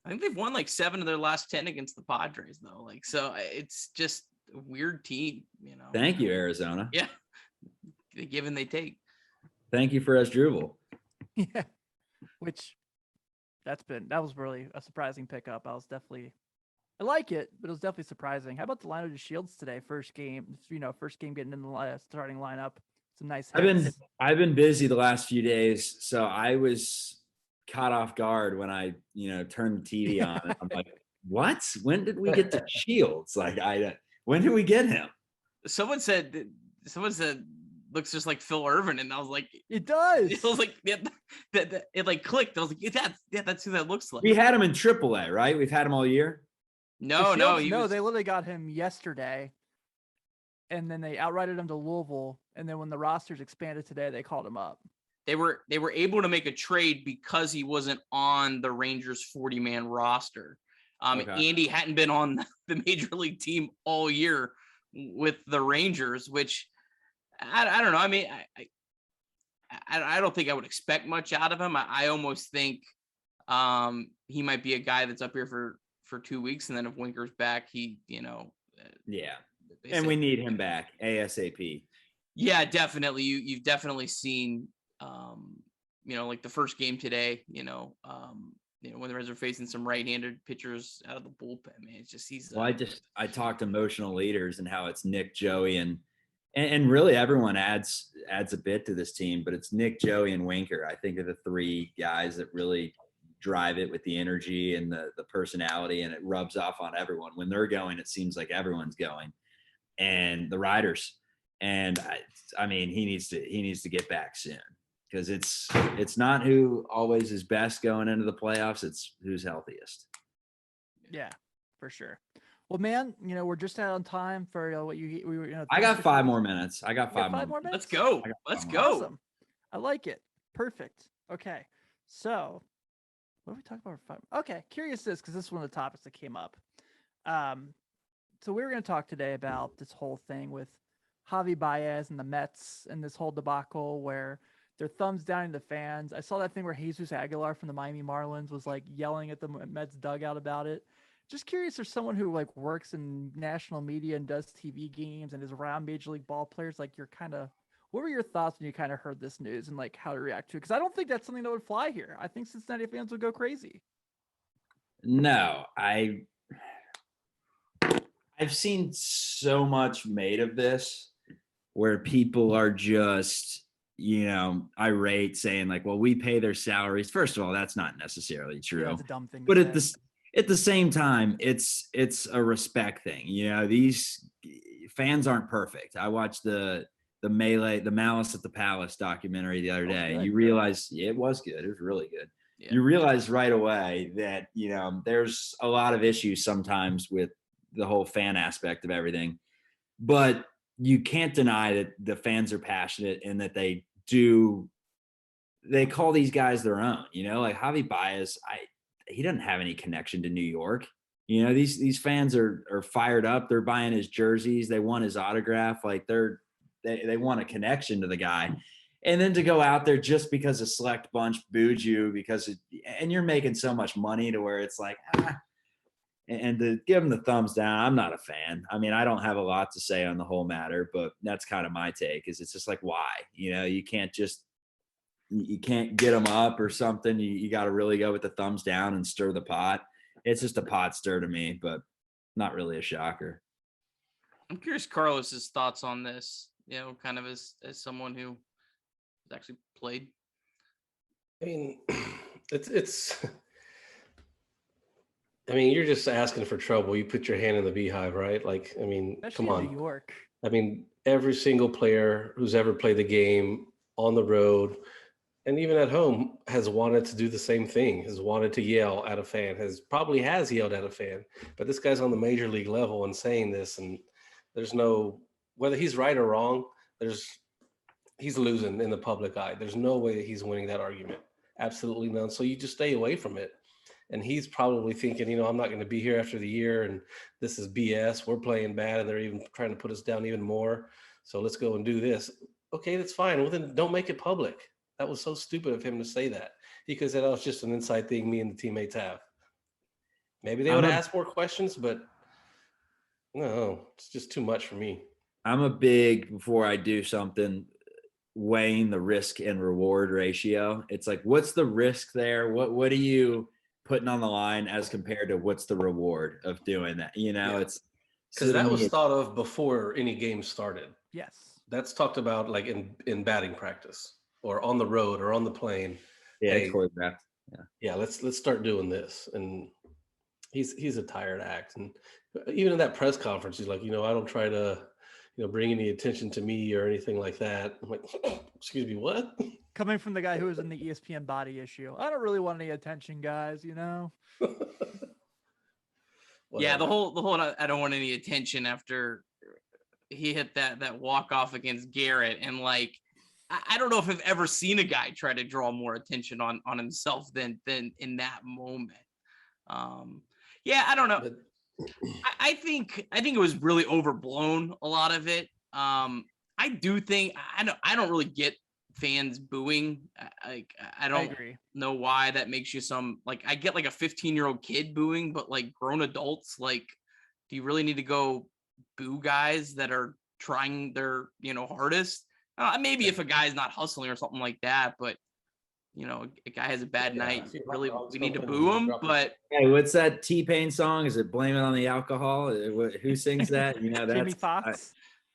I think they've won 7 of their last 10 against the Padres, though. So it's just a weird team, Thank you, Arizona. Yeah, they give and they take. Thank you for Asdrubal. Yeah, which that was really a surprising pickup. I like it, but it was definitely surprising. How about the lineup of Shields today? First game getting in the starting lineup. Some nice hits. I've been busy the last few days, so I was caught off guard when I turned the TV on. And I'm like, what? When did we get to Shields? When did we get him? Someone said looks just like Phil Irvin, and I was like, it does. It was like that it clicked. I was like, that's who that looks like. We had him in AAA, right? We've had him all year. No, they literally got him yesterday, and then they outrighted him to Louisville, and then when the rosters expanded today, they called him up. They were able to make a trade because he wasn't on the Rangers 40-man roster. Okay. Andy hadn't been on the major league team all year with the Rangers, which I don't know. I mean, I don't think I would expect much out of him. I almost think he might be a guy that's up here for 2 weeks, and then if Winker's back, yeah, and we need him back ASAP. Yeah, definitely. You've definitely seen, the first game today, when the Reds are facing some right-handed pitchers out of the bullpen, man, it's just I talked emotional leaders and how it's Nick, Joey, and really everyone adds a bit to this team, but it's Nick, Joey, and Winker. I think are the 3 guys that really drive it with the energy and the personality, and it rubs off on everyone. When they're going, it seems like everyone's going, and the riders. And I mean, he needs to get back soon, because it's not who always is best going into the playoffs. It's who's healthiest. Yeah, for sure. Well, man, we're just out on time for what you. I got 5 more minutes. I got 5 more minutes. Let's go. Let's go. Awesome. I like it. Perfect. Okay, so. What are we talking about? Okay, curious because this is one of the topics that came up. So we were going to talk today about this whole thing with Javi Baez and the Mets and this whole debacle where they're thumbs down in the fans. I saw that thing where Jesus Aguilar from the Miami Marlins was yelling at the Mets dugout about it. Just curious, there's someone who works in national media and does TV games and is around major league ball players. What were your thoughts when you kind of heard this news and how to react to it? Because I don't think that's something that would fly here. I think Cincinnati fans would go crazy. No, I've seen so much made of this where people are just, irate, saying well, we pay their salaries. First of all, that's not necessarily true. Yeah, that's a dumb thing. But at the same time, it's a respect thing. These fans aren't perfect. I watched the Malice at the Palace documentary the other day. You realize it was good. It was really good. Yeah. You realize right away that, there's a lot of issues sometimes with the whole fan aspect of everything, but you can't deny that the fans are passionate and that they call these guys their own, Javi Baez. He doesn't have any connection to New York. These fans are fired up. They're buying his jerseys. They want his autograph. They want a connection to the guy. And then to go out there just because a select bunch booed you and you're making so much money to where it's and to give him the thumbs down, I'm not a fan. I mean, I don't have a lot to say on the whole matter, but that's kind of my take. Is it's just why? You can't get them up or something. You got to really go with the thumbs down and stir the pot. it's just a pot stir to me, but not really a shocker. I'm curious Carlos's thoughts on this, kind of as someone who has actually played. I mean, it's. I mean, you're just asking for trouble. You put your hand in the beehive, right? Like, I mean, Especially come in on. New York. I mean, every single player who's ever played the game on the road and even at home has wanted to do the same thing, has wanted to yell at a fan, probably has yelled at a fan. But this guy's on the major league level and saying this, and there's no, whether he's right or wrong, he's losing in the public eye. There's no way that he's winning that argument. Absolutely none. So you just stay away from it. And he's probably thinking, I'm not going to be here after the year, and this is BS. We're playing bad, and they're even trying to put us down even more. So let's go and do this. Okay, that's fine. Well, then don't make it public. That was so stupid of him to say that. He could have said, "Oh, it's just an inside thing me and the teammates have." Maybe they would have asked more questions, but no, it's just too much for me. I'm a big, before I do something, weighing the risk and reward ratio. It's like, what's the risk there? What are you putting on the line as compared to what's the reward of doing that? It's because that was thought of before any game started. Yes. That's talked about like in batting practice or on the road or on the plane. Yeah, Hey, choreographed. Yeah, let's start doing this. And he's a tired act. And even in that press conference, he's like, I don't try to, bring any attention to me or anything like that. I'm like, excuse me, what? Coming from the guy who was in the ESPN body issue, I don't really want any attention, guys. Yeah, the whole I don't want any attention after he hit that walk off against Garrett, and like I don't know if I've ever seen a guy try to draw more attention on himself than in that moment. Yeah, I don't know. I think it was really overblown, a lot of it. I do think I don't really get fans booing. I don't agree. know why that makes you I get like a 15-year-old kid booing, but like grown adults, like, do you really need to go boo guys that are trying their hardest? Maybe if a guy's not hustling or something like that, but a guy has a bad night, really we need to boo him. But hey, what's that T-Pain song? Is it Blame It on the Alcohol? Who sings that? That's Jamie Foxx.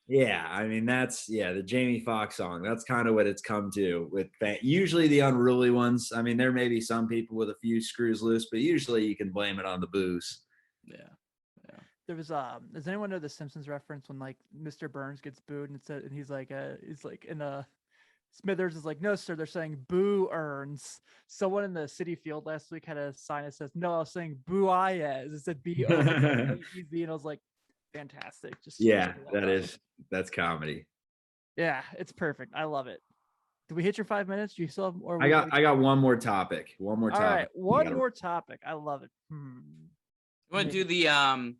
Yeah, I mean the Jamie Foxx song. That's kind of what it's come to with usually the unruly ones. I mean, there may be some people with a few screws loose, but usually you can blame it on the booze. Yeah. There was does anyone know the Simpsons reference when like Mr. Burns gets booed and he's like in a Smithers is like, no, sir, they're saying boo earns. Someone in the City Field last week had a sign that says, no, I was saying boo Iez. It said B-O-E-Z, and I was like, fantastic. That's comedy. Yeah, it's perfect. I love it. Did we hit your 5 minutes? Do you still have more? I got one more topic. All right, one more topic. I love it. You want to do the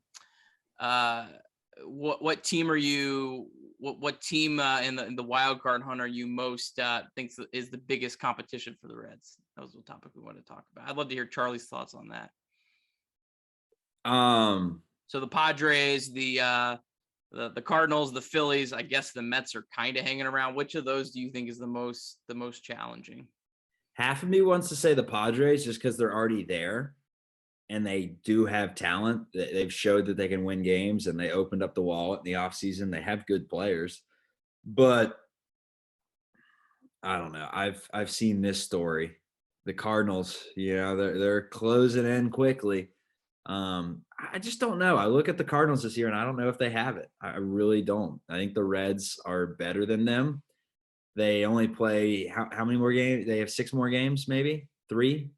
what team are you? What team in the wild card hunt are you most thinks is the biggest competition for the Reds? That was the topic we want to talk about. I'd love to hear Charlie's thoughts on that. So the Padres, the Cardinals, the Phillies, I guess the Mets are kind of hanging around. Which of those do you think is the most challenging? Half of me wants to say the Padres just because they're already there. And they do have talent. They've showed that they can win games, and they opened up the wallet in the offseason. They have good players. But I don't know. I've seen this story. The Cardinals, they're closing in quickly. I just don't know. I look at the Cardinals this year, and I don't know if they have it. I really don't. I think the Reds are better than them. They only play how many more games? They have 6 more games, maybe 3.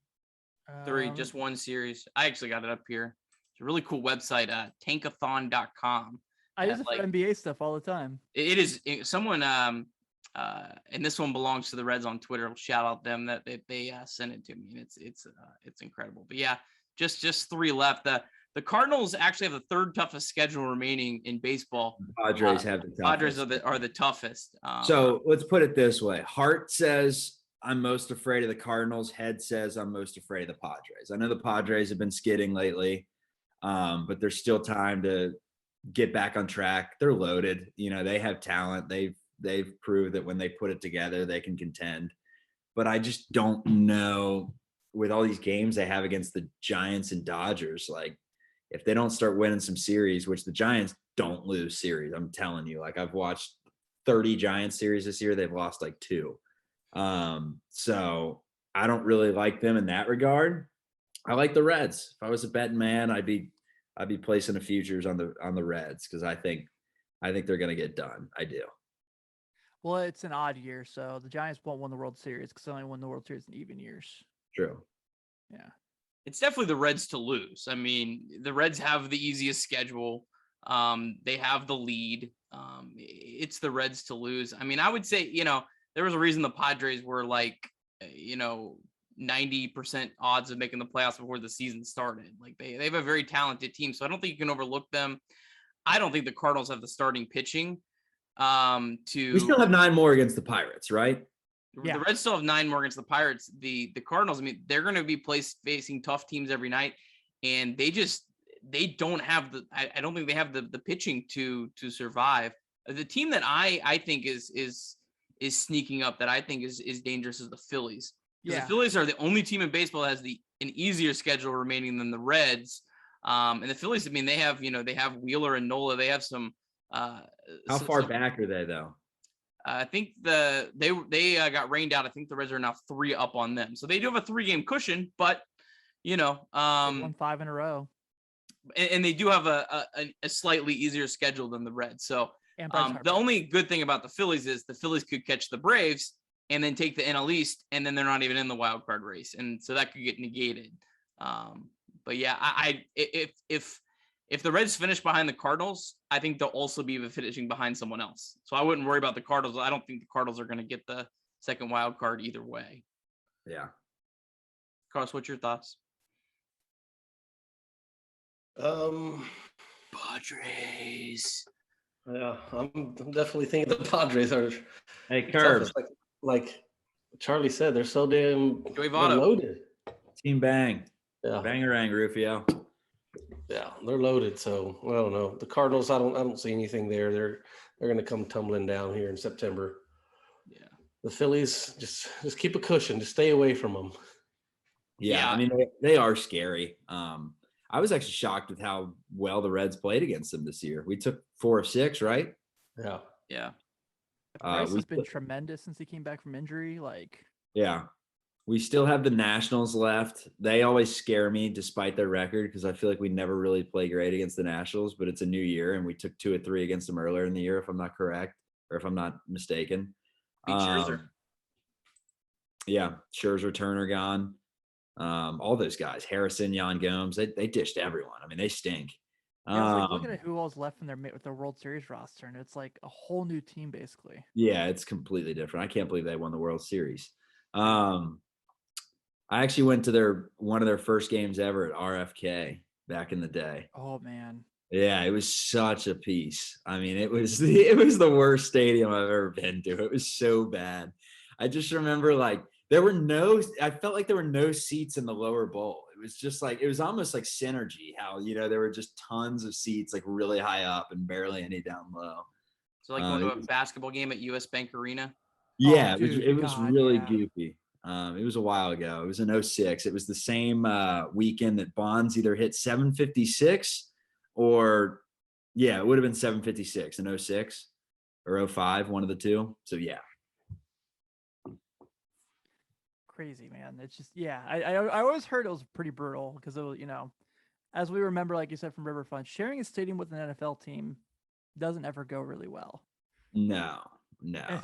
3, just one series. I actually got it up here. It's a really cool website, tankathon.com. I use it for NBA stuff all the time. It is someone, and this one belongs to the Reds on Twitter. Shout out them that they sent it to me, and it's incredible. But yeah, just 3 left. The Cardinals actually have the 3rd toughest schedule remaining in baseball. Padres have the toughest. Padres are the toughest. So let's put it this way: Heart says I'm most afraid of the Cardinals. Head says I'm most afraid of the Padres. I know the Padres have been skidding lately, but there's still time to get back on track. They're loaded. They have talent. They've proved that when they put it together, they can contend. But I just don't know with all these games they have against the Giants and Dodgers, like if they don't start winning some series, which the Giants don't lose series, I'm telling you, like I've watched 30 Giants series this year. They've lost like 2. So I don't really like them in that regard. I like the Reds. If I was a betting man, I'd be placing the futures on the Reds because I think they're going to get done. I do. Well, it's an odd year, so the Giants won't win the World Series because they only won the World Series in even years. True. Yeah. It's definitely the Reds to lose. I mean, the Reds have the easiest schedule. They have the lead. It's the Reds to lose. I mean, I would say, there was a reason the Padres were like, 90% odds of making the playoffs before the season started. Like they have a very talented team, so I don't think you can overlook them. I don't think the Cardinals have the starting pitching. We still have 9 more against the Pirates, right? Yeah. The Reds still have 9 more against the Pirates. The Cardinals, I mean, they're going to be facing tough teams every night, and they don't have I don't think they have the pitching to survive. The team that I think is sneaking up that I think is dangerous is the Phillies. Yeah. The Phillies are the only team in baseball that has an easier schedule remaining than the Reds. And the Phillies, I mean, they have Wheeler and Nola. They have some. How far back are they though? I think they got rained out. I think the Reds are now 3 up on them. So they do have a 3-game cushion, but They won 5 in a row. And they do have a slightly easier schedule than the Reds. So And the only good thing about the Phillies is the Phillies could catch the Braves and then take the NL East, and then they're not even in the wild card race, and so that could get negated. But yeah, if the Reds finish behind the Cardinals, I think they'll also be finishing behind someone else. So I wouldn't worry about the Cardinals. I don't think the Cardinals are going to get the second wild card either way. Yeah. Carlos, what's your thoughts? Padres. Yeah, I'm definitely thinking the Padres are. Hey, Curb. Like Charlie said, they're so damn Joey Votto. loaded. Team Bang. Yeah, Bangarang, Rufio. yeah, they're loaded. So I don't know. The Cardinals, I don't see anything there. They're going to come tumbling down here in September. Yeah. The Phillies just keep a cushion. Just stay away from them. Yeah. I mean, they are scary. I was actually shocked with how well the Reds played against them this year. We took 4 of 6, right? Yeah. Yeah. Price has been tremendous since he came back from injury. Yeah. We still have the Nationals left. They always scare me despite their record because I feel like we never really play great against the Nationals, but it's a new year and we took 2 of 3 against them earlier in the year, if I'm not correct or if I'm not mistaken. Scherzer. Yeah. Scherzer, Turner gone. All those guys, Harrison, Yan Gomes, they dished everyone. I mean, they stink. Yeah, it's looking at who all's left in with their World Series roster, and it's like a whole new team basically. Yeah, it's completely different. I can't believe they won the World Series. I actually went to one of their first games ever at RFK back in the day. Oh man. Yeah, it was such a piece. I mean, it was the worst stadium I've ever been to. It was so bad. I just remember I felt like there were no seats in the lower bowl. It was just like, it was almost like Synergy, how, there were just tons of seats like really high up and barely any down low. So going to a basketball game at US Bank Arena? Yeah, Oh, dude, it was God, really yeah. goofy. It was a while ago. It was in 06. It was the same weekend that Bonds either hit 756 or, it would have been 756 in 06 or 05, one of the two. So, yeah. Crazy, man. It's just, I always heard it was pretty brutal because it was, as we remember, like you said from Riverfront, sharing a stadium with an NFL team doesn't ever go really well. No.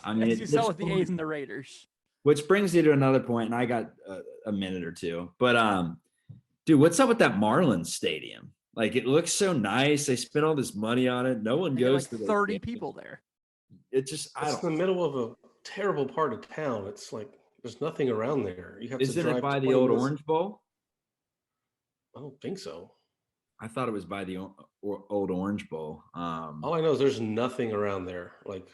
I mean, as you saw with the A's and the Raiders. Which brings you to another point, and I got a minute or two. But, dude, what's up with that Marlins stadium? Like, it looks so nice. They spent all this money on it. No one goes to 30 people there. It just, It's in the middle of a terrible part of town. It's like there's nothing around there. You have to Isn't drive it by the 20 old minutes. Orange Bowl? I don't think so. I thought it was by the old Orange Bowl. All I know is there's nothing around there. Like,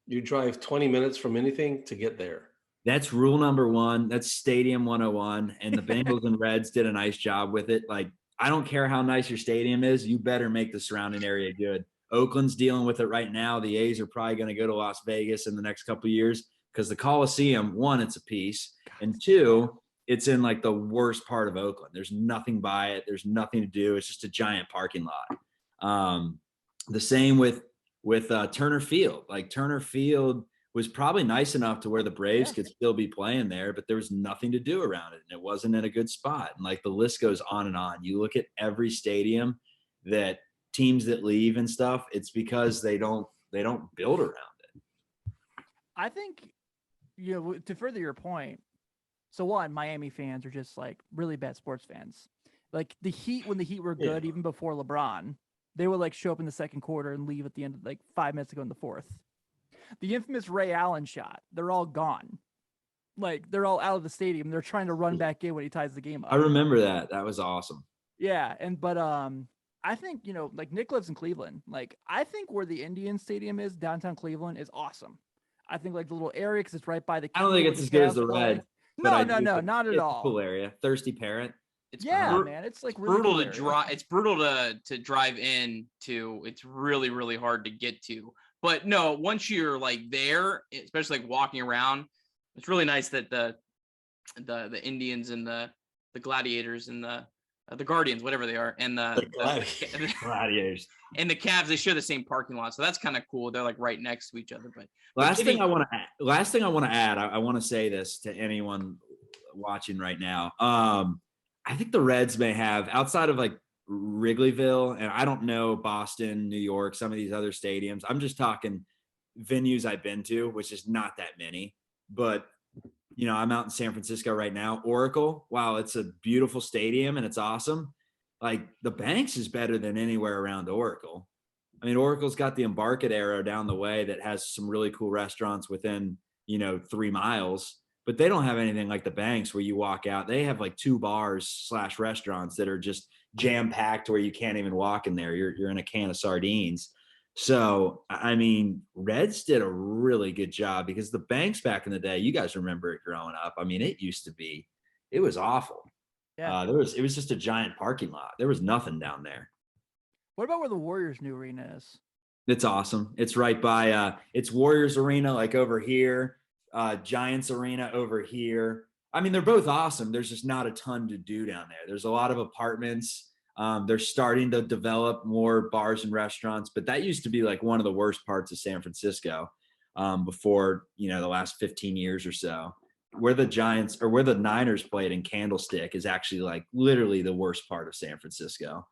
you drive 20 minutes from anything to get there. That's rule number 1. That's Stadium 101. And the Bengals and Reds did a nice job with it. Like, I don't care how nice your stadium is. You better make the surrounding area good. Oakland's dealing with it right now. The A's are probably going to go to Las Vegas in the next couple of years because the Coliseum, 1, it's a piece. And 2, it's in like the worst part of Oakland. There's nothing by it. There's nothing to do. It's just a giant parking lot. The same with Turner Field. Like Turner Field was probably nice enough to where the Braves could still be playing there, but there was nothing to do around it, and it wasn't in a good spot. And like the list goes on and on. You look at every stadium that teams that leave and stuff, it's because they don't build around it. I think, to further your point, so one, Miami fans are just like really bad sports fans. Like the Heat, when the Heat were good, even before LeBron, they would like show up in the second quarter and leave at the end of like 5 minutes to go in the fourth. The infamous Ray Allen shot, they're all gone. Like they're all out of the stadium. They're trying to run back in when he ties the game up. I remember that. That was awesome. Yeah. But I think, like Nick lives in Cleveland. Like I think where the Indian Stadium is, downtown Cleveland, is awesome. I think like the little area, because it's right by the. I don't think it's as good as the Red. No, not at all. Cool area. Thirsty Parent. It's man. It's like really brutal cool to drive. It's brutal to drive in to. It's really, really hard to get to. But no, once you're like there, especially like walking around, it's really nice that the Indians and the Gladiators and the Guardians, whatever they are, and the Gladiators and the Cavs, they share the same parking lot, so that's kind of cool. They're like right next to each other. But last thing I want to add, I want to say this to anyone watching right now. I think the Reds may have, outside of like Wrigleyville, and I don't know Boston, New York, some of these other stadiums. I'm just talking venues I've been to, which is not that many. But I'm out in San Francisco right now. Oracle, wow, it's a beautiful stadium and it's awesome. Like the Banks is better than anywhere around Oracle. I mean, Oracle's got the Embarcadero down the way that has some really cool restaurants within 3 miles. But they don't have anything like the Banks where you walk out. They have like 2 bars / restaurants that are just jam packed where you can't even walk in there. You're in a can of sardines. So, I mean, Reds did a really good job, because the Banks back in the day, you guys remember it growing up. I mean, it was awful. Yeah. It was just a giant parking lot. There was nothing down there. What about where the Warriors' new arena is? It's awesome. It's right by, it's Warriors Arena, like over here. Giants Arena over here. I mean, they're both awesome. There's just not a ton to do down there. There's a lot of apartments. They're starting to develop more bars and restaurants, but that used to be like one of the worst parts of San Francisco before, the last 15 years or so. Where the Giants or where the Niners played in Candlestick is actually like literally the worst part of San Francisco.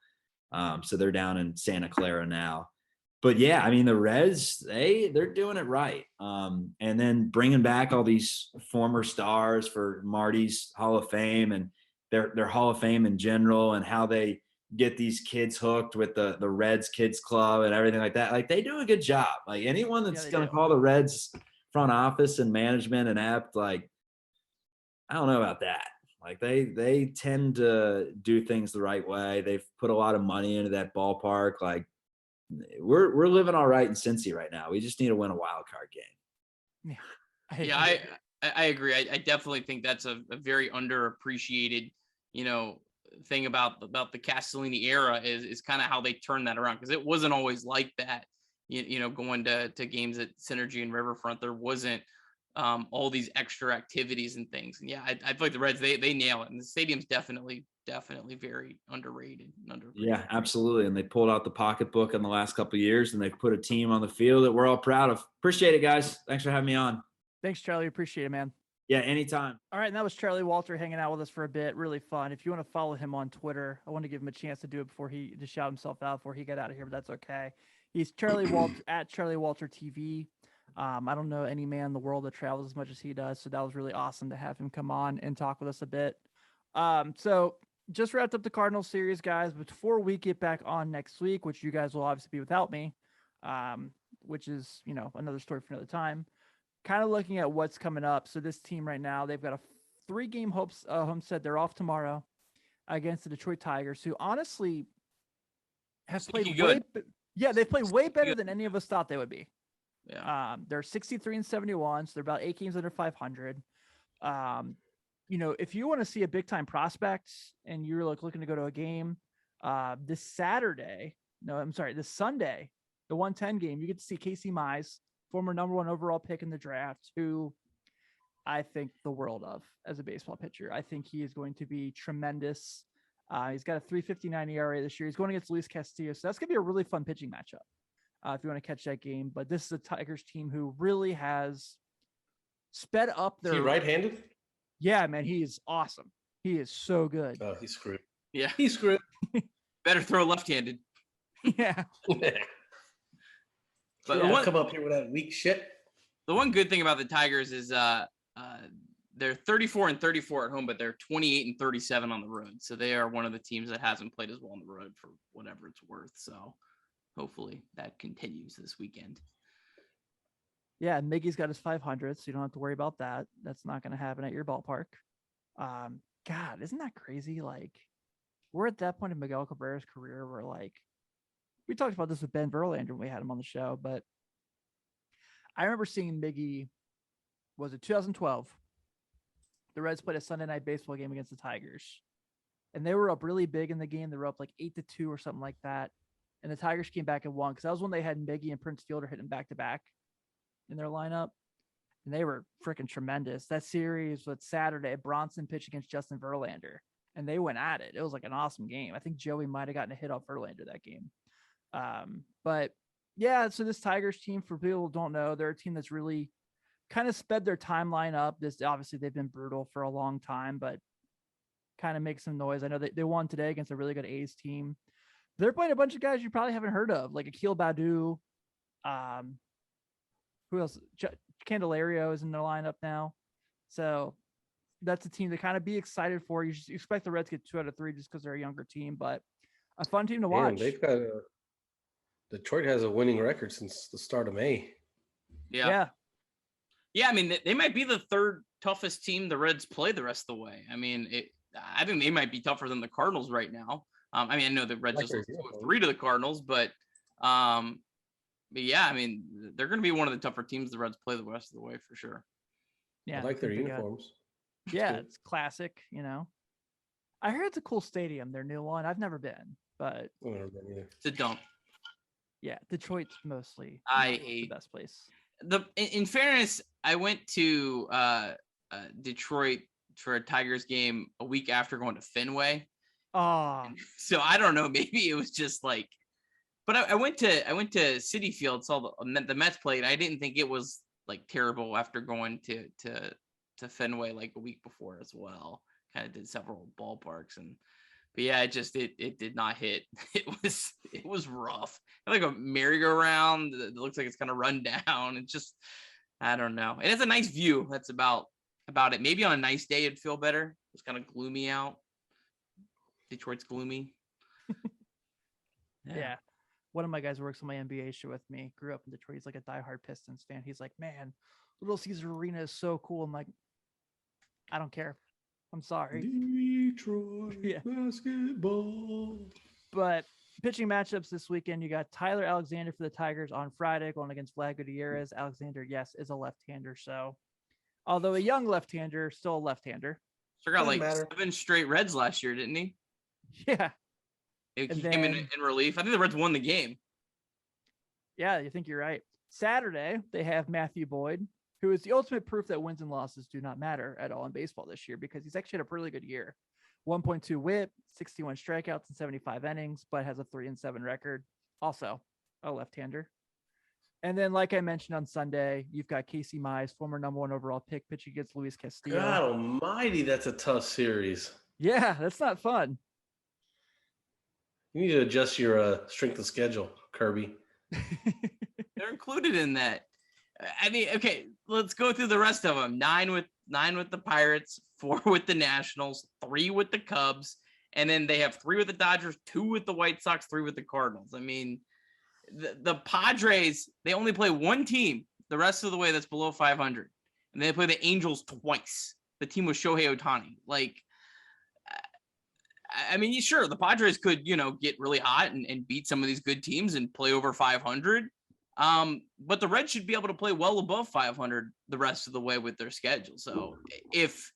So they're down in Santa Clara now. But yeah, I mean, the Reds, they're doing it right. And then bringing back all these former stars for Marty's Hall of Fame and their Hall of Fame in general, and how they get these kids hooked with the Reds Kids Club and everything like that. Like they do a good job. Like anyone that's going to call the Reds front office and management inept, like, I don't know about that. Like they tend to do things the right way. They've put a lot of money into that ballpark. Like, we're living all right in Cincy right now. We just need to win a wild card game. Yeah, I agree. I definitely think that's a very underappreciated, thing about the Castellini era is kind of how they turned that around, because it wasn't always like that. Going to games at Synergy and Riverfront, there wasn't all these extra activities and things. And yeah, I feel like the Reds, they nail it, and the stadium's definitely very underrated. Yeah, absolutely. And they pulled out the pocketbook in the last couple of years, and they've put a team on the field that we're all proud of. Appreciate it, guys. Thanks for having me on. Thanks, Charlie. Appreciate it, man. Yeah, anytime. All right, and that was Charlie Walter hanging out with us for a bit. Really fun. If you want to follow him on Twitter, I want to give him a chance to do it to shout himself out before he got out of here, but that's okay. He's Charlie Walter at Charlie Walter TV. I don't know any man in the world that travels as much as he does, so that was really awesome to have him come on and talk with us a bit. So just wrapped up the Cardinals series, guys. But before we get back on next week, which you guys will obviously be without me, which is another story for another time. Kind of looking at what's coming up. So this team right now, they've got a 3-game homestead. They're off tomorrow against the Detroit Tigers, who honestly have played good. They played way better than any of us thought they would be. Yeah. They're 63-71, so they're about 8 games under 500. If you want to see a big time prospect and you're looking to go to a game, this Sunday, the 110 game, you get to see Casey Mize, former number 1 overall pick in the draft, who I think the world of as a baseball pitcher. I think he is going to be tremendous. He's got a 3.59 ERA this year. He's going against Luis Castillo, so that's going to be a really fun pitching matchup if you want to catch that game. But this is a Tigers team who really has sped up Is their he right-handed? Yeah, man, he is awesome. He is so good. Oh, he's screwed. Yeah, He's screwed. better throw left-handed. Yeah. But Yeah. Don't come up here with that weak shit. the one good thing about the Tigers is they're 34-34 at home, but they're 28-37 on the road. So they are one of the teams that hasn't played as well on the road for whatever it's worth. So hopefully that continues this weekend. Yeah, and Miggy's got his 500, so you don't have to worry about that. That's not going to happen at your ballpark. God, isn't that crazy? Like, we're at that point in Miguel Cabrera's career where, like, we talked about this with Ben Verlander when we had him on the show, but I remember seeing Miggy, was it 2012? The Reds played a Sunday night baseball game against the Tigers, and they were up really big in the game. They were up like 8-2 or something like that, and the Tigers came back and won because that was when they had Miggy and Prince Fielder hitting back to back in their lineup, and they were freaking tremendous. That series was Saturday. Bronson pitched against Justin Verlander, and they went at it. It was like an awesome game. I think Joey might have gotten a hit off Verlander that game. But yeah, so this Tigers team, for people who don't know, they're a team that's really kind of sped their timeline up. This obviously they've been brutal for a long time, but kind of makes some noise. I know they won today against a really good A's team. They're playing a bunch of guys you probably haven't heard of, like Akil Baddoo. Who else? Candelario is in their lineup now. So that's a team to kind of be excited for. You expect the Reds to get 2 out of 3 just because they're a younger team, but a fun team to watch. They've got Detroit has a winning record since the start of May. Yeah. I mean, they might be the third toughest team the Reds play the rest of the way. I mean, I think they might be tougher than the Cardinals right now. I mean, I know the Reds just lost 2-3 to the Cardinals, but yeah, I mean, they're going to be one of the tougher teams the Reds play the rest of the way for sure. Yeah, I like their uniforms. Yeah, it's classic, you know. I heard it's a cool stadium, their new one. I've never been, but It's a dump. Yeah, Detroit's mostly I the hate best place. In fairness, I went to Detroit for a Tigers game a week after going to Fenway. Oh, So I don't know, maybe it was just like, but I went to Citi Field, saw the Mets play, and I didn't think it was like terrible after going to Fenway like a week before as well. Kind of did several ballparks, but yeah, it did not hit. It was rough. Like a merry-go-round that looks like it's gonna run down. It's just, I don't know. It has a nice view. That's about it. Maybe on a nice day it'd feel better. It's kind of gloomy out. Detroit's gloomy. yeah. One of my guys works on my NBA show with me. Grew up in Detroit. He's like a diehard Pistons fan. He's like, man, Little Caesar Arena is so cool. I'm like, I don't care. I'm sorry. Detroit Yeah. basketball. But pitching matchups this weekend, you got Tyler Alexander for the Tigers on Friday going against Vlad Gutierrez. Alexander, yes, is a left-hander. So although a young left-hander, still a left-hander. So got Doesn't like matter. 7 straight Reds last year, didn't he? Yeah. He And came in then- relief. I think the Reds won the game. Yeah, you think you're right. Saturday, they have Matthew Boyd, who is the ultimate proof that wins and losses do not matter at all in baseball this year because he's actually had a really good year. 1.2 whip, 61 strikeouts in 75 innings, but has a 3-7 record. Also a left-hander. And then, like I mentioned on Sunday, you've got Casey Mize, former number 1 overall pick, pitching against Luis Castillo. God almighty, that's a tough series. Yeah, that's not fun. You need to adjust your strength of schedule, Kirby. They're included in that. I mean, okay, let's go through the rest of them. 9 with the Pirates, 4 with the Nationals, 3 with the Cubs, and then they have 3 with the Dodgers, 2 with the White Sox, 3 with the Cardinals. I mean, the Padres, they only play one team the rest of the way that's below 500, and they play the Angels twice. The team with Shohei Ohtani. Like, I mean, sure, the Padres could, get really hot and beat some of these good teams and play over 500. But the Reds should be able to play well above 500 the rest of the way with their schedule. So if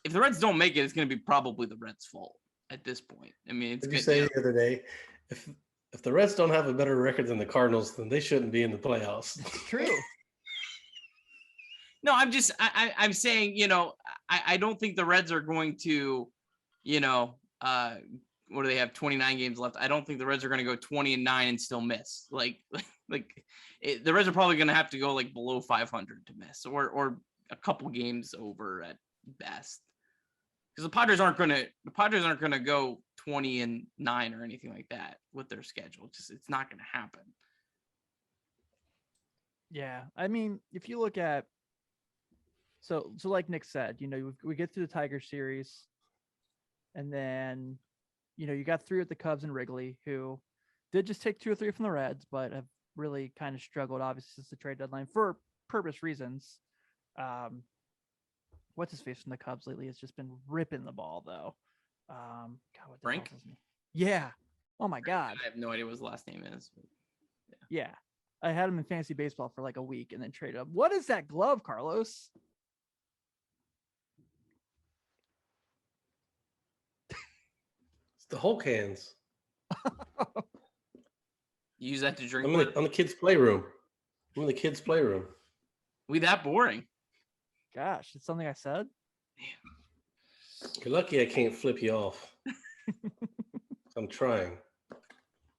the Reds don't make it, it's going to be probably the Reds' fault at this point. I mean, it's Did you good. say the other day, if the Reds don't have a better record than the Cardinals, then they shouldn't be in the playoffs. It's true. No, I'm saying, I don't think the Reds are going to, what do they have? 29 games left. I don't think the Reds are going to go 20-9 and still miss. The Reds are probably going to have to go like below 500 to miss, or a couple games over at best. Because the Padres aren't going to go 20-9 or anything like that with their schedule. It's not going to happen. Yeah, I mean, if you look at so like Nick said, we get through the Tiger series, and then you got 3 with the Cubs and Wrigley, who did just take 2 or 3 from the Reds, but have really kind of struggled, obviously, since the trade deadline for purpose reasons. What's his face from the Cubs lately has just been ripping the ball, though. God, what the Frank? hell is his name? Yeah. Oh my God. I have no idea what his last name is. Yeah. I had him in fantasy baseball for like a week and then traded up. What is that glove, Carlos? It's the Hulk hands. You use that to drink I'm with? on the kids' playroom. I'm in the kids' playroom. We that boring? Gosh, it's something I said. You're lucky I can't flip you off. I'm trying.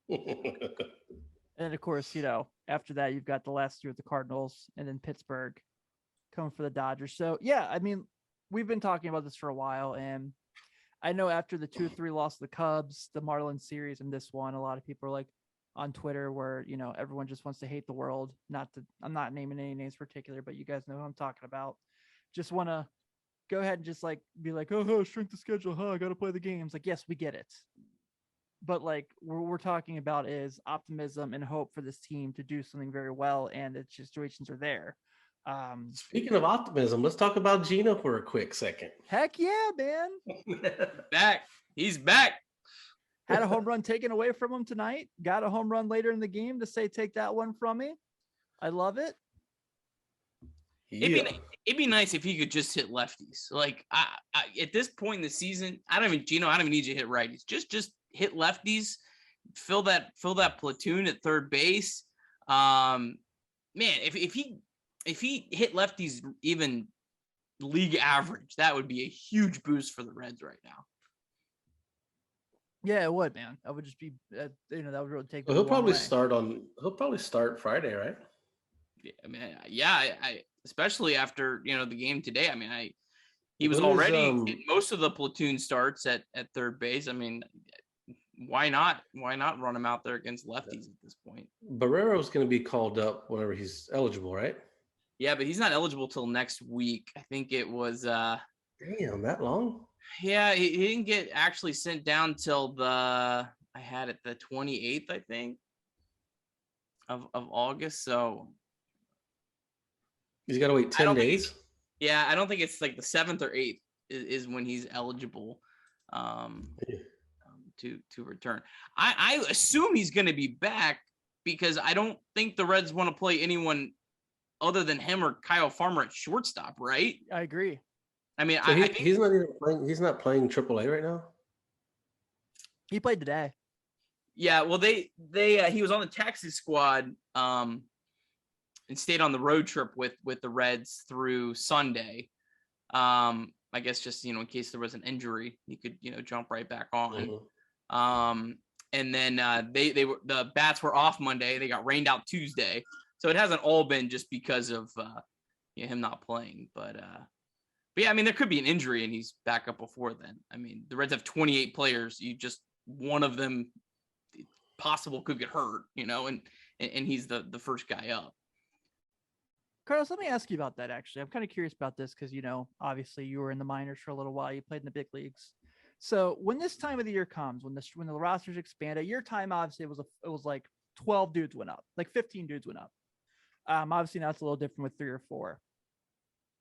And of course, after that, you've got the last 2 with the Cardinals and then Pittsburgh coming for the Dodgers. So, yeah, I mean, we've been talking about this for a while. And I know after the 2-3 loss to the Cubs, the Marlins series, and this one, a lot of people are like on Twitter where, everyone just wants to hate the world. I'm not naming any names particular, but you guys know who I'm talking about. Just want to go ahead and just be like, oh, shrink the schedule. I got to play the games. Like, yes, we get it. But like what we're talking about is optimism and hope for this team to do something very well, and the situations are there. Speaking of optimism, let's talk about Gino for a quick second. Heck yeah, man. He's back. Had a home run taken away from him tonight. Got a home run later in the game to say, take that one from me. I love it. Yeah. It'd be nice if he could just hit lefties. Like I at this point in the season, I don't even need you to hit righties. Just hit lefties, fill that platoon at third base. Man, if he hit lefties even league average, that would be a huge boost for the Reds right now. Yeah, it would, man. I would just be, that would really take. Well, he'll probably start Friday, right? Yeah, I mean, I especially after the game today. I mean, he was When is, already in most of the platoon starts at third base. I mean, why not run him out there against lefties at this point? Barrero's going to be called up whenever he's eligible, right? Yeah, but he's not eligible till next week. I think it was. Damn, that long? Yeah, he didn't get actually sent down till the 28th, I think, of August. So He's got to wait 10 days. Yeah, I don't think it's like the 7th or 8th is when he's eligible to return. I assume he's going to be back because I don't think the Reds want to play anyone other than him or Kyle Farmer at shortstop, right? I agree. I mean, So I think he's not even playing. He's not playing AAA right now. He played today. Yeah, well, he was on the taxi squad and stayed on the road trip with the Reds through Sunday. I guess just in case there was an injury, he could jump right back on. Mm-hmm. And then the bats were off Monday. They got rained out Tuesday, so it hasn't all been just because of him not playing. But yeah, I mean, there could be an injury and he's back up before then. I mean, the Reds have 28 players. One of them possible could get hurt, and he's the first guy up. Carlos, let me ask you about that. Actually, I'm kind of curious about this because obviously you were in the minors for a little while. You played in the big leagues. So when this time of the year comes, when the rosters expand, at your time, obviously it was like 12 dudes went up, like 15 dudes went up. Obviously now it's a little different with 3 or 4.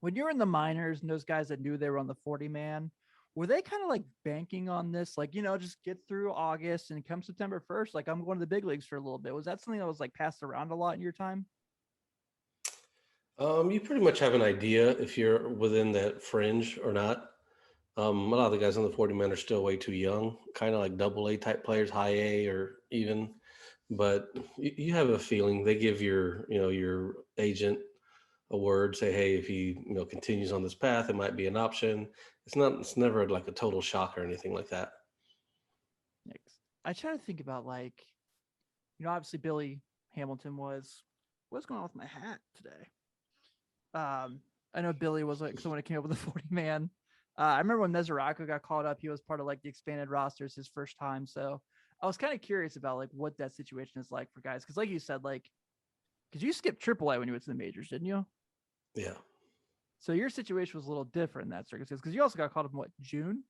When you're in the minors and those guys that knew they were on the 40-man, were they kind of like banking on this, like, just get through August and come September 1st, like I'm going to the big leagues for a little bit? Was that something that was like passed around a lot in your time? You pretty much have an idea if you're within that fringe or not. A lot of the guys on the 40-man are still way too young, kind of like AA type players, high A or even. But you have a feeling. They give your agent a word, say, hey, if he continues on this path, it might be an option. It's never like a total shock or anything like that. Next, I try to think about like, obviously Billy Hamilton was what's going on with my hat today. I know Billy was like someone that came up with the 40 man. I remember when Mesoraco got called up, he was part of like the expanded rosters his first time. So I was kind of curious about like what that situation is like for guys. Cause like you said, like, cause you skipped AAA when you went to the majors, didn't you? Yeah. So your situation was a little different in that circumstance. Cause you also got called up in what, June?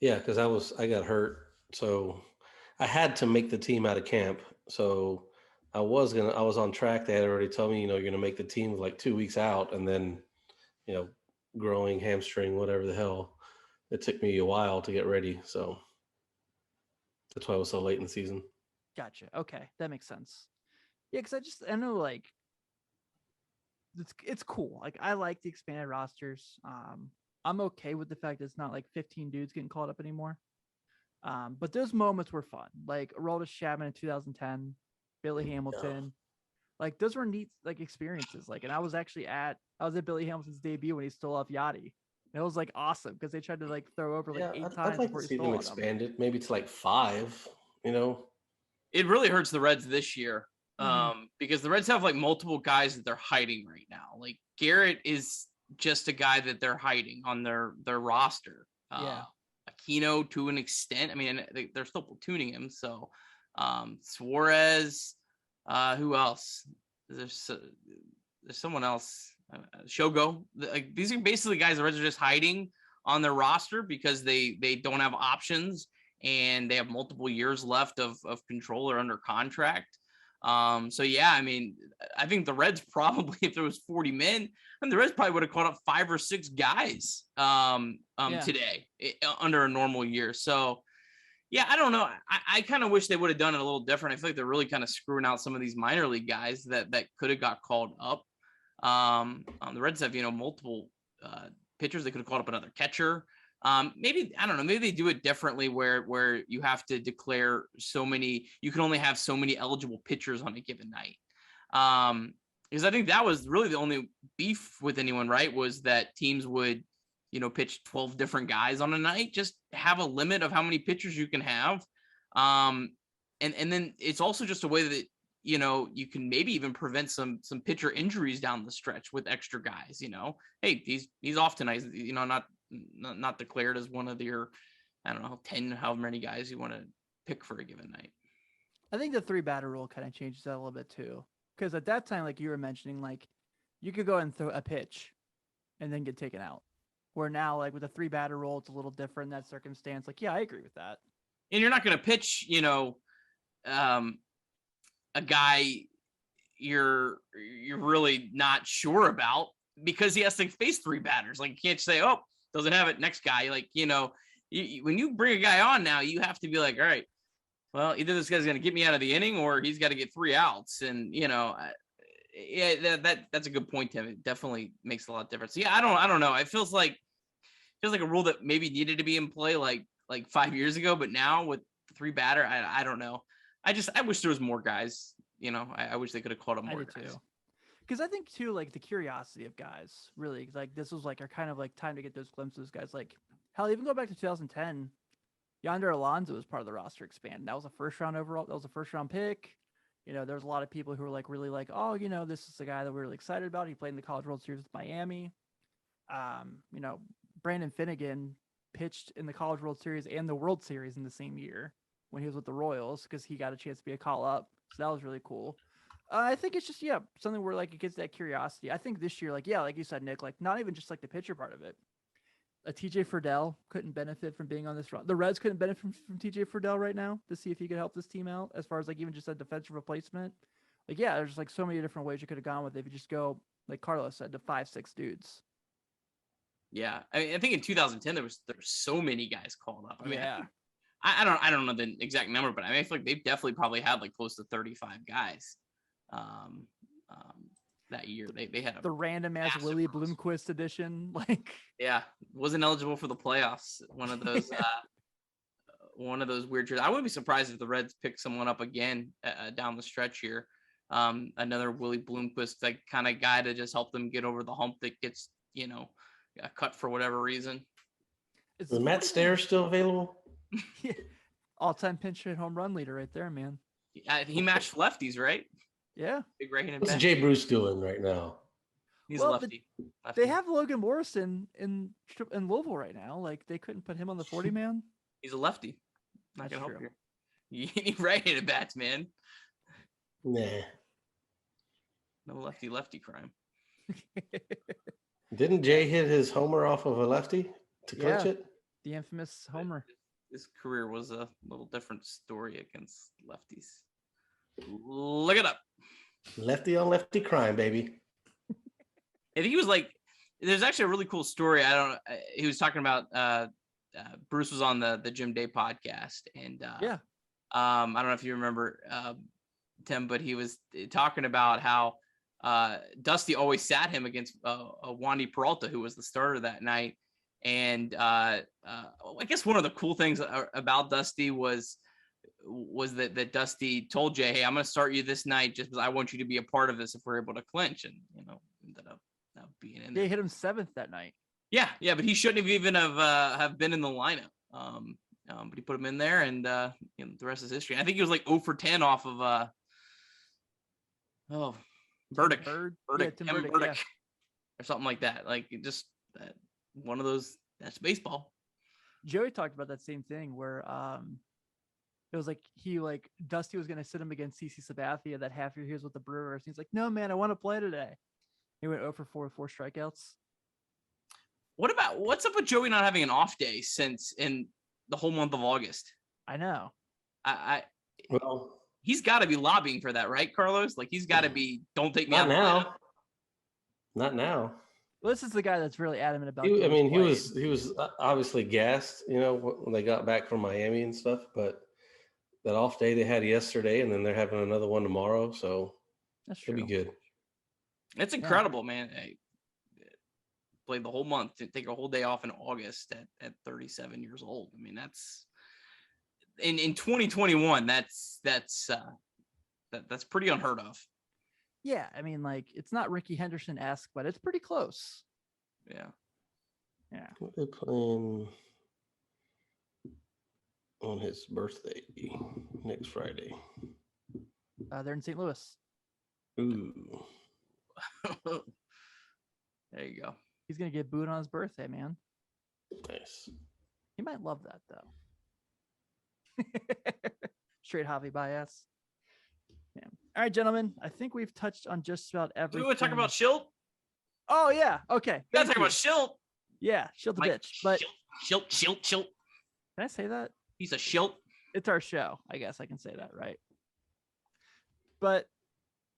Yeah. Cause I got hurt. So I had to make the team out of camp. So I was on track. They had already told me, you're going to make the team like 2 weeks out, and then, growing hamstring, whatever the hell. It took me a while to get ready. So that's why I was so late in the season. Gotcha. Okay. That makes sense. Yeah. Cause I know like it's cool. Like I like the expanded rosters. I'm okay with the fact that it's not like 15 dudes getting called up anymore. But those moments were fun. Like Aroldis Chapman in 2010, Billy Hamilton. Like those were neat like experiences. Like, and I was at Billy Hamilton's debut when he stole off Yachty. And it was like awesome because they tried to like throw over like 8 times. I'd like before to he see them stole on expanded, maybe to like 5. It really hurts the Reds this year because the Reds have like multiple guys that they're hiding right now. Like Garrett is just a guy that they're hiding on their roster. Yeah. Aquino to an extent. I mean, they're still platooning him. So Suarez, who else? There's someone else. Shogo. Like these are basically guys the Reds are just hiding on their roster because they don't have options and they have multiple years left of control or under contract. So yeah, I mean, I think the Reds probably, if there was 40 men, and the Reds probably would have caught up 5 or 6 guys today under a normal year. So yeah, I don't know. I kind of wish they would have done it a little different. I feel like they're really kind of screwing out some of these minor league guys that could have got called up. The Reds have, multiple pitchers. They could have called up another catcher. Maybe, I don't know, maybe they do it differently where you have to declare you can only have so many eligible pitchers on a given night. Because I think that was really the only beef with anyone, right? Was that teams would, pitch 12 different guys on a night, just have a limit of how many pitchers you can have. And then it's also just a way that, you can maybe even prevent some pitcher injuries down the stretch with extra guys, hey, he's off tonight, not declared as one of your, I don't know, 10, however many guys you want to pick for a given night. I think the 3-batter rule kind of changes that a little bit too. Because at that time, like you were mentioning, like you could go and throw a pitch and then get taken out. Where now, like with the 3-batter rule, it's a little different in that circumstance. Like, yeah, I agree with that. And you're not going to pitch, a guy you're really not sure about because he has to face 3 batters. Like you can't say, oh, doesn't have it, next guy. Like, when you bring a guy on now, you have to be like, all right, well, either this guy's going to get me out of the inning or he's got to get 3 outs. And, yeah, that's a good point, Tim. It definitely makes a lot of difference. Yeah, I don't know. It feels like a rule that maybe needed to be in play like 5 years ago, but now with the 3-batter, I don't know. I wish there was more guys. I wish they could have called up more guys. Because I think too, like the curiosity of guys, really, like this was like our kind of like time to get those glimpses, guys. Like hell, even go back to 2010, Yonder Alonso was part of the roster expand. That was a first round overall. That was a first round pick. There was a lot of people who were like really like, oh, this is the guy that we're really excited about. He played in the College World Series with Miami. Brandon Finnegan pitched in the College World Series and the World Series in the same year when he was with the Royals because he got a chance to be a call up. So that was really cool. I think it's just, something where like it gets that curiosity. I think this year, like you said, Nick, like not even just like the pitcher part of it. A TJ Friedl couldn't benefit from being on this run. The Reds couldn't benefit from TJ Friedl right now to see if he could help this team out as far as like even just a defensive replacement. Like, yeah, there's like so many different ways you could have gone with it if you just go, like Carlos said, to 5-6 dudes. Yeah. I mean, I think in 2010, there was so many guys called up. I mean, yeah. I don't know the exact number, but I mean, I feel like they've definitely probably had like close to 35 guys that year. They had the random ass Willie Bloomquist edition. Like, yeah, wasn't eligible for the playoffs. One of those, one of those weird trades. I wouldn't be surprised if the Reds pick someone up again down the stretch here. another Willie Bloomquist, like kind of guy to just help them get over the hump that gets, cut for whatever reason. It's Is Matt Stair still available? all-time pinch hit home run leader right there, man. He matched lefties, right? Yeah. Big right-handed What's bat. Jay Bruce doing right now? He's Well, a lefty. They have Logan Morrison in Louisville right now. Like they couldn't put him on the 40-man. He's a lefty. Not That's gonna help true. you. You need right-handed bats, man. Nah. No lefty crime. Didn't Jay hit his homer off of a lefty to clinch Yeah. it? The infamous homer. His career was a little different story against lefties. Look it up. Lefty on lefty crime, baby. I think he was like, there's actually a really cool story. He was talking about, Bruce was on the Jim Day podcast. And Yeah. I don't know if you remember, Tim, but he was talking about how Dusty always sat him against Wandy Peralta, who was the starter that night. And I guess one of the cool things about Dusty was that Dusty told Jay, "Hey, I'm going to start you this night just because I want you to be a part of this if we're able to clinch." And ended up being in there. They hit him 7th that night. Yeah, but he shouldn't have even have been in the lineup. But he put him in there, and the rest is history. I think he was like 0 for 10 off of Burdick, Yeah, Tim Tim Burdick, Burdick, yeah. or something like that. Like just one of those. That's baseball. Joey talked about that same thing where it was like Dusty was gonna sit him against CC Sabathia that half year he was with the Brewers. He's like, "No man, I want to play today." He went 0 for 4 with 4 strikeouts. What's up with Joey not having an off day since in the whole month of August? I know. Well, He's got to be lobbying for that, right, Carlos? Like he's got to be. Don't take me not out of the lineup. now. Not now. Well, this is the guy that's really adamant about. He getting played. was obviously gassed, when they got back from Miami and stuff. But that off day they had yesterday, and then they're having another one tomorrow, so That's true. it'll be good. It's incredible, man. Hey, played the whole month to take a whole day off in August at 37 years old. I mean, that's in 2021. That's pretty unheard of. Yeah, I mean, like it's not Ricky Henderson-esque, but it's pretty close. Yeah. They're playing on his birthday next Friday. They're in St. Louis. Ooh. There you go. He's gonna get booed on his birthday, man. Nice. He might love that though. Straight Javi bias. Yeah. All right, gentlemen. I think we've touched on just about Do everything. we want to talk about Schilt? Oh yeah. Okay. We gotta Thank talk you. about Schilt. Yeah, Shield the Mike, bitch. But Schilt. can I say that? He's a Schilt. It's our show. I guess I can say that, right? But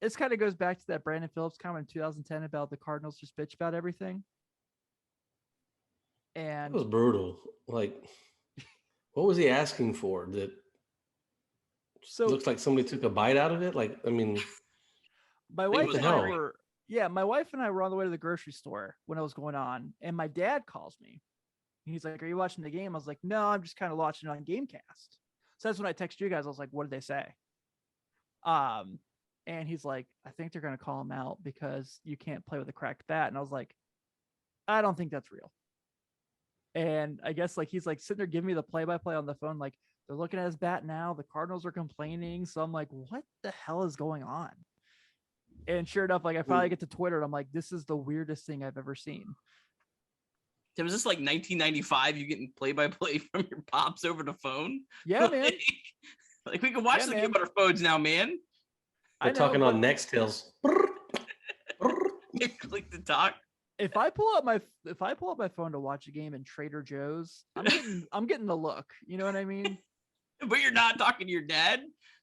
this kind of goes back to that Brandon Phillips comment in 2010 about the Cardinals just bitch about everything. And That was brutal. Like, what was he asking for? That so looks like somebody took a bite out of it. Like, I mean, my think wife it was and I Henry. were my wife and I were on the way to the grocery store when it was going on, and my dad calls me. He's like, "Are you watching the game?" I was like, "No, I'm just kind of watching it on Gamecast." So that's when I texted you guys. I was like, "What did they say?" And he's like, "I think they're gonna call him out because you can't play with a cracked bat." And I was like, "I don't think that's real." And I guess like he's like sitting there giving me the play-by-play on the phone, like they're looking at his bat now. The Cardinals are complaining. So I'm like, what the hell is going on? And sure enough, like I finally get to Twitter and I'm like, this is the weirdest thing I've ever seen. Tim, is this like 1995? You getting play-by-play from your pops over the phone? Yeah, man. Like we can watch Yeah, the man. game on our phones now, man. I they're know, talking but on Nextels. Click the talk. if I pull up my phone to watch a game in Trader Joe's, I'm getting the look. You know what I mean? But you're not talking to your dad.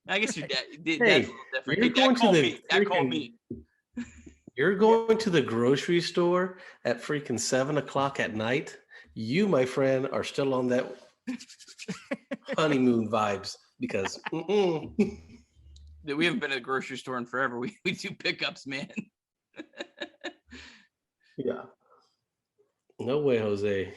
I guess your dad. Hey, Dad's a little different. you're Hey, going dad to called the me. Dad called freaking- me. You're going to the grocery store at freaking 7:00 at night. You, my friend, are still on that honeymoon vibes because We haven't been to the grocery store in forever. We do pickups, man. yeah. No way, Jose.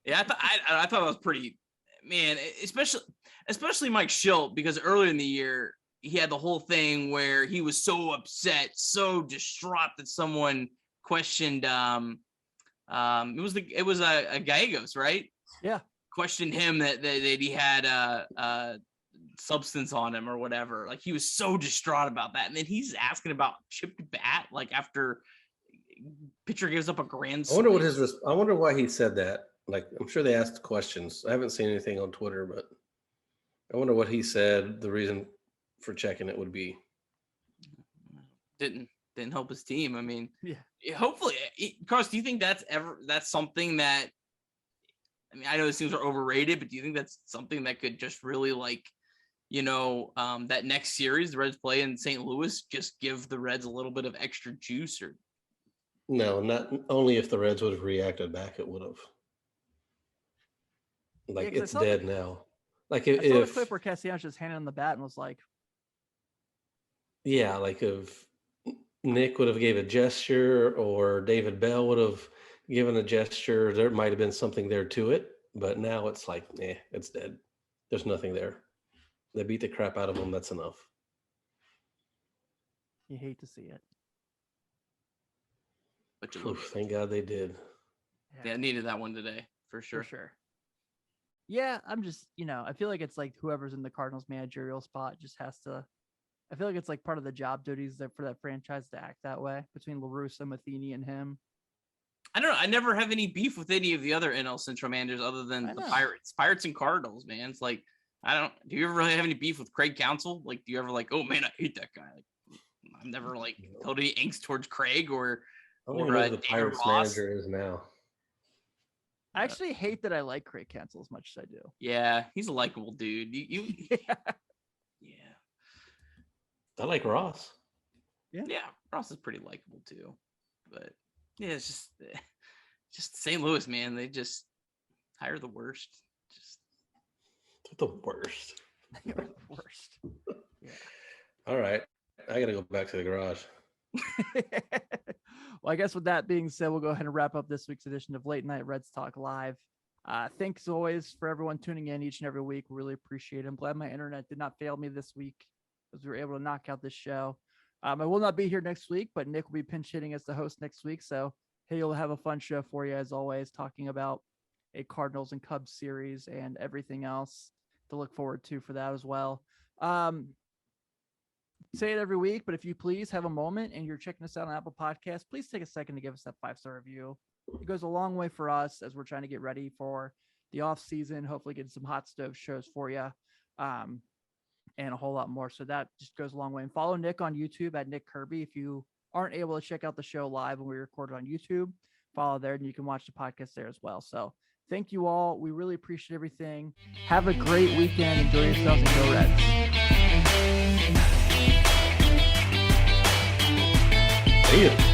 Yeah, I thought it was pretty, man. Especially Mike Schilt, because earlier in the year, he had the whole thing where he was so upset, so distraught that someone questioned. It was a Gallegos, right? Yeah. Questioned him that he had substance on him or whatever. Like he was so distraught about that, and then he's asking about chipped bat like after pitcher gives up a grand I wonder what slam. I wonder why he said that. Like, I'm sure they asked questions. I haven't seen anything on Twitter, but I wonder what he said. The reason for checking it would be. Didn't help his team. I mean, Yeah. Hopefully, Carlos, do you think that's something that? I mean, I know these things are overrated, but do you think that's something that could just really like, that next series the Reds play in St. Louis, just give the Reds a little bit of extra juice? Or No, not only if the Reds would have reacted back, it would have. Like, 'cause I it's saw dead now. Like I saw the if clip where Castellanos just handed him the bat and was like, yeah, like if Nick would have gave a gesture or David Bell would have given a gesture, there might have been something there to it. But now it's like, it's dead. There's nothing there. They beat the crap out of him. That's enough. you hate to see it. but you Oof, thank God they did. yeah, needed that one today for sure. For sure. Yeah, I'm just, I feel like it's like whoever's in the Cardinals managerial spot just has to. I feel like it's like part of the job duties for that franchise to act that way between La Russa, Matheny, and him. I don't know. I never have any beef with any of the other NL Central managers other than the Pirates and Cardinals, man. It's like, do you ever really have any beef with Craig Counsell? Like, do you ever like, oh man, I hate that guy? Like, I've never like felt any angst towards Craig or I don't even know who the David Pirates Ross. manager is now. I actually hate that I like Craig Counsell as much as I do. Yeah, he's a likable dude. You Yeah. I like Ross. Yeah, Ross is pretty likable too. But yeah, it's just St. Louis, man. They just hire the worst. Just They're the worst. You're the worst. Yeah. All right. I got to go back to the garage. Well, I guess with that being said, we'll go ahead and wrap up this week's edition of Late Night Reds Talk Live. Thanks as always for everyone tuning in each and every week. We really appreciate it. I'm glad my internet did not fail me this week as we were able to knock out this show. I will not be here next week, but Nick will be pinch hitting as the host next week. So he'll have a fun show for you as always, talking about a Cardinals and Cubs series and everything else to look forward to for that as well. Say it every week, but if you please have a moment and you're checking us out on Apple Podcasts, please take a second to give us that 5-star review. It goes a long way for us as we're trying to get ready for the off season, hopefully get some hot stove shows for you, and a whole lot more. So that just goes a long way. And follow Nick on YouTube at Nick Kirby. If you aren't able to check out the show live when we record it on YouTube, follow there and you can watch the podcast there as well. So thank you all. We really appreciate everything. Have a great weekend. Enjoy yourselves and go Reds. See you.